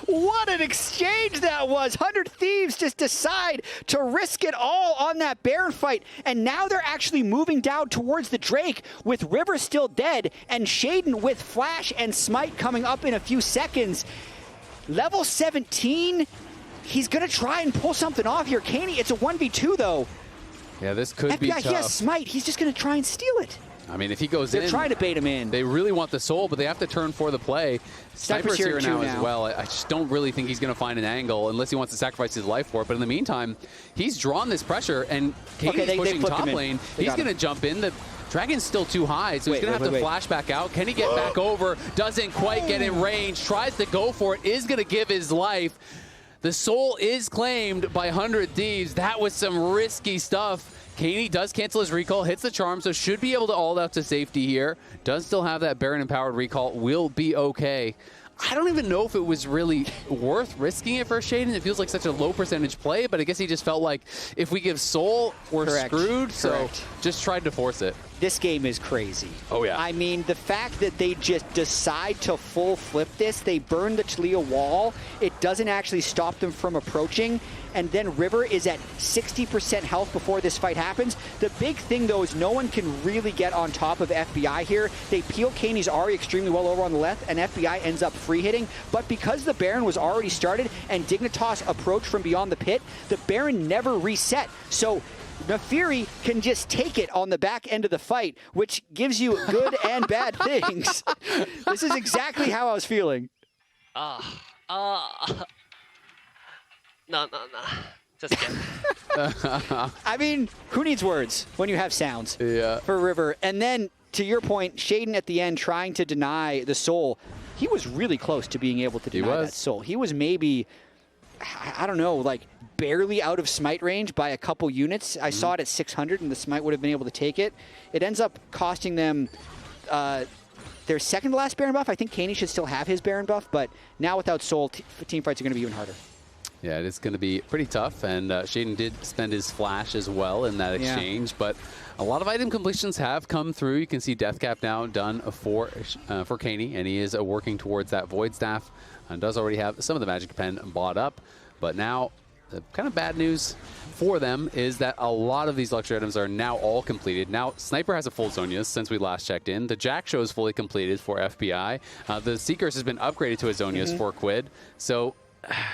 S1: What an exchange that was. 100 Thieves just decide to risk it all on that Baron fight, and now they're actually moving down towards the Drake with River still dead and Sheiden with Flash and Smite coming up in a few seconds. Level 17, he's going to try and pull something off here. Keine, it's a 1v2 though.
S2: Yeah, this could be tough.
S1: He has Smite. He's just going to try and steal it.
S2: I mean, if he goes in...
S1: They're trying to bait him in.
S2: They really want the soul, but they have to turn for the play. Sniper's here now as well. I just don't really think he's going to find an angle unless he wants to sacrifice his life for it. But in the meantime, he's drawn this pressure, and Kaine's pushing top lane. He's going to jump in. The Dragon's still too high, so he's going to have to flash back out. Can he get back over? Doesn't quite get in range. Tries to go for it. Is going to give his life. The soul is claimed by 100 Thieves. That was some risky stuff. Keine does cancel his recall, hits the charm, so should be able to ult out to safety here. Does still have that Baron-empowered recall, will be okay. I don't even know if it was really worth risking it for Sheiden. It feels like such a low percentage play, but I guess he just felt like if we give Soul, we're screwed, so just tried to force it.
S1: This game is crazy.
S2: Oh, yeah.
S1: I mean, the fact that they just decide to full flip this, they burn the Taliyah wall, it doesn't actually stop them from approaching, and then River is at 60% health before this fight happens. The big thing, though, is no one can really get on top of FBI here. They peel Kaine's Ahri extremely well over on the left, and FBI ends up free hitting, but because the Baron was already started and Dignitas approached from beyond the pit, the Baron never reset. So Naafiri can just take it on the back end of the fight, which gives you good and bad things. This is exactly how I was feeling.
S5: No. Just kidding.
S1: I mean, who needs words when you have sounds
S2: Yeah.
S1: for River? And then, to your point, Sheiden at the end trying to deny the Soul. He was really close to being able to deny that Soul. He was maybe, I don't know, like barely out of smite range by a couple units. I saw it at 600 and the smite would have been able to take it. It ends up costing them their second to last Baron buff. I think Keine should still have his Baron buff, but now without Soul, team fights are going to be even harder.
S2: Yeah, it is going to be pretty tough, and Sheiden did spend his flash as well in that exchange, but a lot of item completions have come through. You can see Death Cap now done for Keine, and he is working towards that Void Staff, and does already have some of the Magic Pen bought up, but now the kind of bad news for them is that a lot of these luxury items are now all completed. Now, Sniper has a full Zonia's since we last checked in. The Jack Show is fully completed for FBI. The Seekers has been upgraded to a Zonia's for Quid, so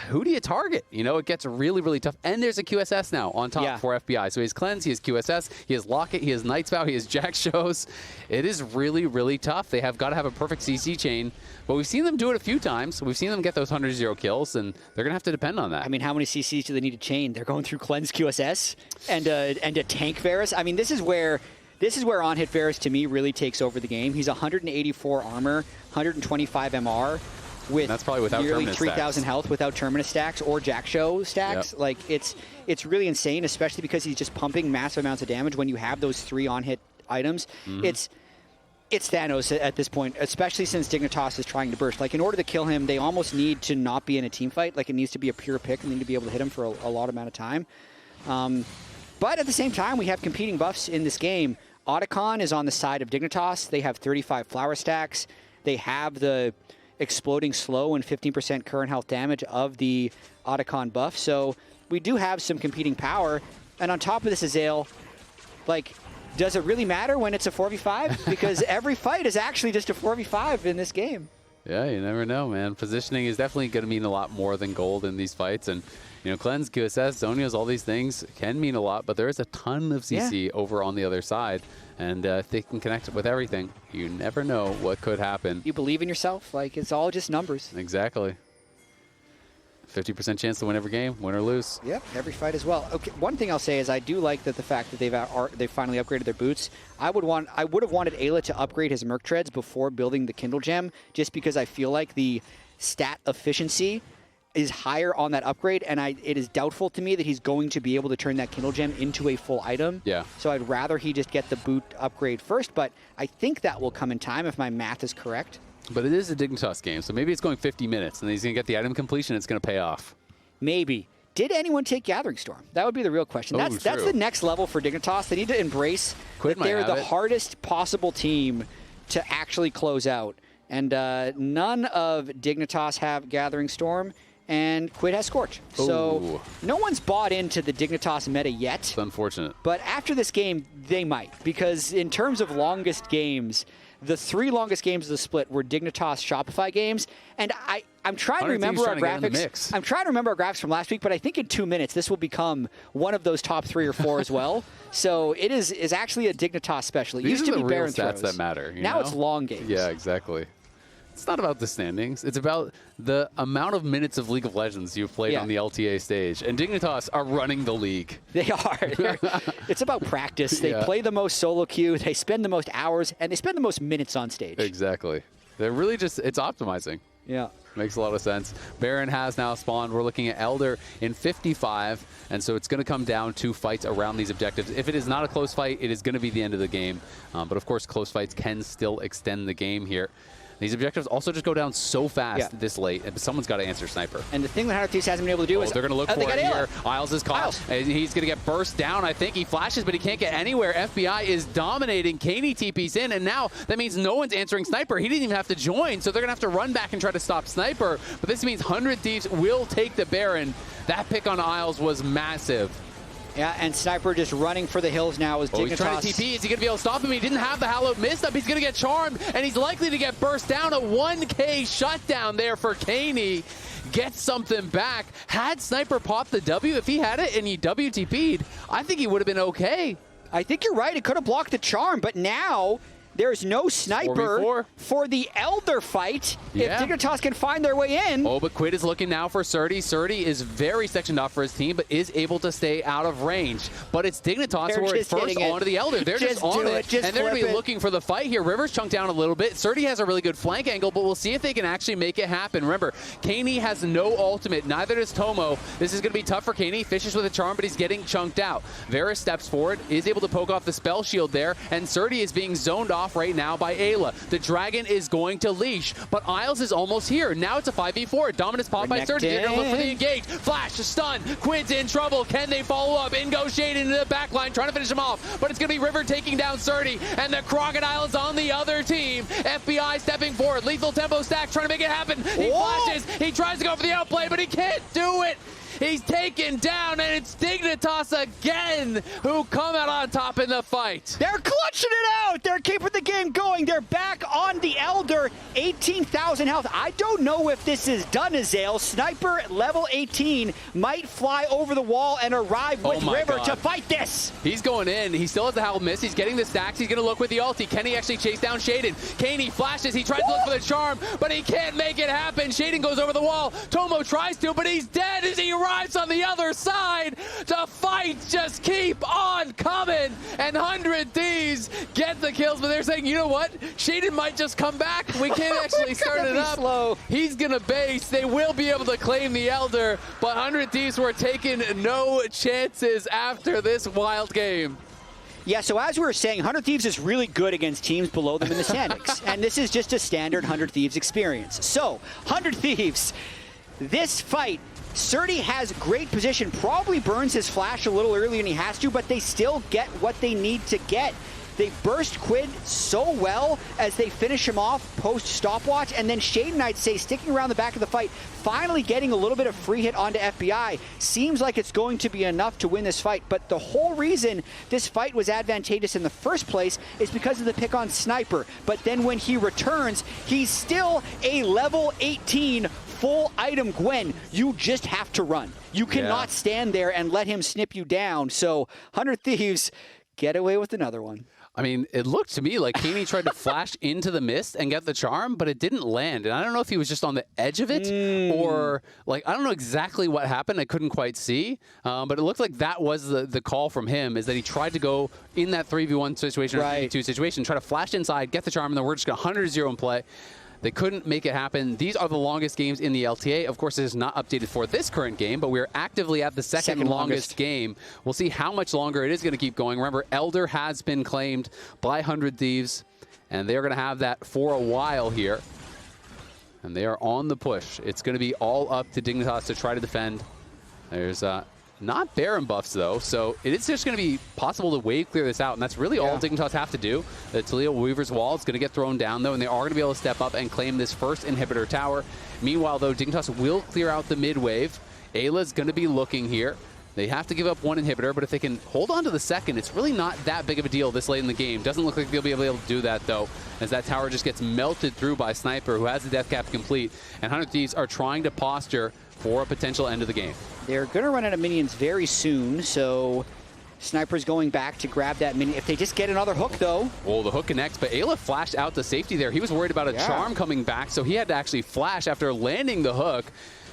S2: who do you target? You know, it gets really, really tough. And there's a QSS now on top for FBI. So he has Cleanse, he has QSS, he has Locket, he has Night's Vow, he has Jack Shows. It is really, really tough. They have got to have a perfect CC chain. But we've seen them do it a few times. We've seen them get those 100-0 kills, and they're going to have to depend on that.
S1: I mean, how many CCs do they need to chain? They're going through Cleanse QSS and a tank Varus. I mean, this is where on-hit Varus, to me, really takes over the game. He's 184 armor, 125 MR. With
S2: that's probably without
S1: nearly
S2: Terminus
S1: 3,000
S2: stacks.
S1: health without Terminus stacks or Jack Show stacks.
S2: Yep.
S1: Like, it's really insane, especially because he's just pumping massive amounts of damage when you have those 3 on-hit items. It's Thanos at this point, especially since Dignitas is trying to burst. Like, in order to kill him, they almost need to not be in a team fight. Like, it needs to be a pure pick, and they need to be able to hit him for a lot amount of time. But at the same time, we have competing buffs in this game. Otacon is on the side of Dignitas. They have 35 flower stacks. They have the exploding slow and 15% current health damage of the Otacon buff. So we do have some competing power. And on top of this, Azael, like, does it really matter when it's a 4v5? Because every fight is actually just a 4v5 in this game.
S2: Yeah, you never know, man. Positioning is definitely going to mean a lot more than gold in these fights. And, you know, Cleanse, QSS, Zonias, all these things can mean a lot, but there is a ton of CC over on the other side. And if they can connect with everything, you never know what could happen.
S1: You believe in yourself. Like, it's all just numbers.
S2: Exactly. 50% chance to win every game, win or lose.
S1: Yep, every fight as well. Okay, one thing I'll say is I do like that the fact that they've finally upgraded their boots. I would have wanted Eyla to upgrade his Merc Treads before building the Kindle Gem, just because I feel like the stat efficiency is higher on that upgrade, and it is doubtful to me that he's going to be able to turn that Kindle Gem into a full item.
S2: Yeah.
S1: So I'd rather he just get the boot upgrade first, but I think that will come in time if my math is correct.
S2: But it is a Dignitas game, so maybe it's going 50 minutes, and he's going to get the item completion, it's going to pay off.
S1: Maybe. Did anyone take Gathering Storm? That would be the real question. That's the next level for Dignitas. They need to embrace
S2: Quid
S1: that they're the hardest possible team to actually close out. And none of Dignitas have Gathering Storm, and Quid has Scorch. So no one's bought into the Dignitas meta yet.
S2: It's unfortunate.
S1: But after this game, they might. Because in terms of longest games, the 3 longest games of the split were Dignitas Shopify games. And I'm trying to remember our graphics. I'm trying to remember our graphics from last week, but I think in 2 minutes, this will become one of those top 3 or 4 as well. So it is actually a Dignitas special. It
S2: These
S1: used
S2: are
S1: to be
S2: the real
S1: Baron
S2: stats
S1: throws.
S2: that matter.
S1: Now it's long games.
S2: Yeah, exactly. It's not about the standings. It's about the amount of minutes of League of Legends you've played on the LTA stage. And Dignitas are running the league.
S1: They are. It's about practice. They play the most solo queue. They spend the most hours, and they spend the most minutes on stage.
S2: Exactly. They're really just, it's optimizing.
S1: Yeah.
S2: Makes a lot of sense. Baron has now spawned. We're looking at Elder in 55, and so it's going to come down to fights around these objectives. If it is not a close fight, it is going to be the end of the game. But of course, close fights can still extend the game here. These objectives also just go down so fast this late, and someone's got to answer Sniper.
S1: And the thing that Hunter Thieves hasn't been able to do is...
S2: they're going to look for it here. Isles is caught. And he's going to get burst down. I think he flashes, but he can't get anywhere. FBI is dominating. Keine TP's in, and now that means no one's answering Sniper. He didn't even have to join, so they're going to have to run back and try to stop Sniper. But this means 100 Thieves will take the Baron. That pick on Isles was massive.
S1: Yeah, and Sniper just running for the hills now as Dignitas.
S2: He's trying to TP. Is he going to be able to stop him? He didn't have the Hallowed Mist up. He's going to get charmed, and he's likely to get burst down. A 1K shutdown there for Keine. Gets something back. Had Sniper popped the W, if he had it and he WTP'd, I think he would have been okay.
S1: I think you're right. It could have blocked the charm, but now There's no sniper
S2: 4v4.
S1: for the Elder fight.
S2: Yeah.
S1: If Dignitas can find their way in.
S2: Oh, but Quid is looking now for Srtty. Srtty is very sectioned off for his team, but is able to stay out of range. But it's Dignitas
S1: They're
S2: who are
S1: just
S2: first
S1: hitting it.
S2: onto the Elder. They're just on
S1: do
S2: it.
S1: just
S2: And they're going to
S1: flip
S2: be
S1: it.
S2: looking for the fight here. River's chunked down a little bit. Srtty has a really good flank angle, but we'll see if they can actually make it happen. Remember, Keine has no ultimate. Neither does Tomo. This is going to be tough for Keine. Fishes with a charm, but he's getting chunked out. Varus steps forward, is able to poke off the spell shield there, and Srtty is being zoned off right now by Eyla. The dragon is going to leash, but Isles is almost here. Now it's a 5v4. Dominance popped by Srtty. They're going to look for the engage. Flash, stun. Quid's in trouble. Can they follow up? In goes Sheiden into the back line, trying to finish him off, but it's going to be River taking down Srtty, and the Crocodile is on the other team. FBI stepping forward. Lethal tempo stack, trying to make it happen. He flashes. He tries to go for the outplay, but he can't do it. He's taken down, and it's Dignitas again who come out on top in the fight.
S1: They're clutching it out. They're keeping the game going. They're back on the Elder. 18,000 health. I don't know if this is done, Azael. Sniper at level 18 might fly over the wall and arrive with River to fight this.
S2: He's going in. He still has the Howl Miss. He's getting the stacks. He's going to look with the ulti. Can he actually chase down Sheiden? Keine flashes. He tries to look for the charm, but he can't make it happen. Sheiden goes over the wall. Tomo tries to, but he's dead as he arrives on the other side. The fights just keep on coming, and 100 Thieves get the kills, but they're saying, you know what? Sheiden might just come back. We can't actually start it up.
S1: Slow.
S2: He's going to base. They will be able to claim the Elder, but 100 Thieves were taking no chances after this wild game.
S1: Yeah, so as we were saying, 100 Thieves is really good against teams below them in the standings, and this is just a standard 100 Thieves experience. So, 100 Thieves, this fight, Srtty has great position, probably burns his flash a little earlier than he has to, but they still get what they need to get. They burst Quid so well as they finish him off post-stopwatch, and then Sheiden, I'd say, sticking around the back of the fight, finally getting a little bit of free hit onto FBI. Seems like it's going to be enough to win this fight, but the whole reason this fight was advantageous in the first place is because of the pick on Sniper. But then when he returns, he's still a level 18 full item Gwen. You just have to run. You cannot stand there and let him snip you down. So 100 Thieves get away with another one.
S2: I mean, it looked to me like Keine tried to flash into the mist and get the charm, but it didn't land. And I don't know if he was just on the edge of it or, like, I don't know exactly what happened. I couldn't quite see. But it looked like that was the call from him, is that he tried to go in that 3v1 situation or 3v2 situation, try to flash inside, get the charm, and then we're just going to 100-0 in play. They couldn't make it happen. These are the longest games in the LTA. Of course, it is not updated for this current game, but we're actively at the second longest game. We'll see how much longer it is going to keep going. Remember, Elder has been claimed by 100 Thieves, and they're going to have that for a while here. And they are on the push. It's going to be all up to Dignitas to try to defend. There's not Baron buffs, though, so it is just going to be possible to wave clear this out, and that's really all Dignitas have to do. The Taliyah Weaver's Wall is going to get thrown down, though, and they are going to be able to step up and claim this first inhibitor tower. Meanwhile, though, Dignitas will clear out the mid wave. Ayla's going to be looking here. They have to give up one inhibitor, but if they can hold on to the second, it's really not that big of a deal this late in the game. Doesn't look like they'll be able to do that, though, as that tower just gets melted through by Sniper, who has the death cap complete, and 100 Thieves are trying to posture for a potential end of the game.
S1: They're going to run out of minions very soon, so Sniper's going back to grab that minion. If they just get another hook, though.
S2: Well, the hook connects, but Eyla flashed out to safety there. He was worried about a charm coming back, so he had to actually flash after landing the hook.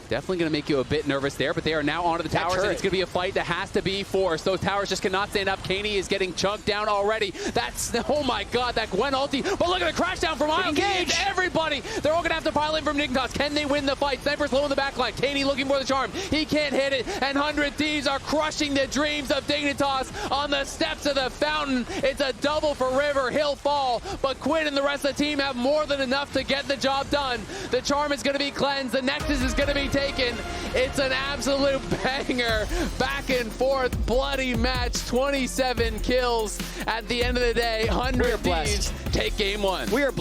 S2: Definitely going to make you a bit nervous there, but they are now onto the towers, and it's going to be a fight that has to be forced. Those towers just cannot stand up. Keine is getting chunked down already. That's, oh my god, that Gwen ulti. But look at the crash down from Eyla. Everybody, they're all going to have to pile in from Dignitas. Can they win the fight? Sniper's low in the back line. Keine looking for the charm. He can't hit it, and 100 Thieves are crushing the dreams of Dignitas on the steps of the fountain. It's a double for River. He'll fall, but Quid and the rest of the team have more than enough to get the job done. The charm is going to be cleansed. The Nexus is going to be taken. It's an absolute banger. Back and forth, bloody match. 27 kills at the end of the day. 100 Thieves take game one. We are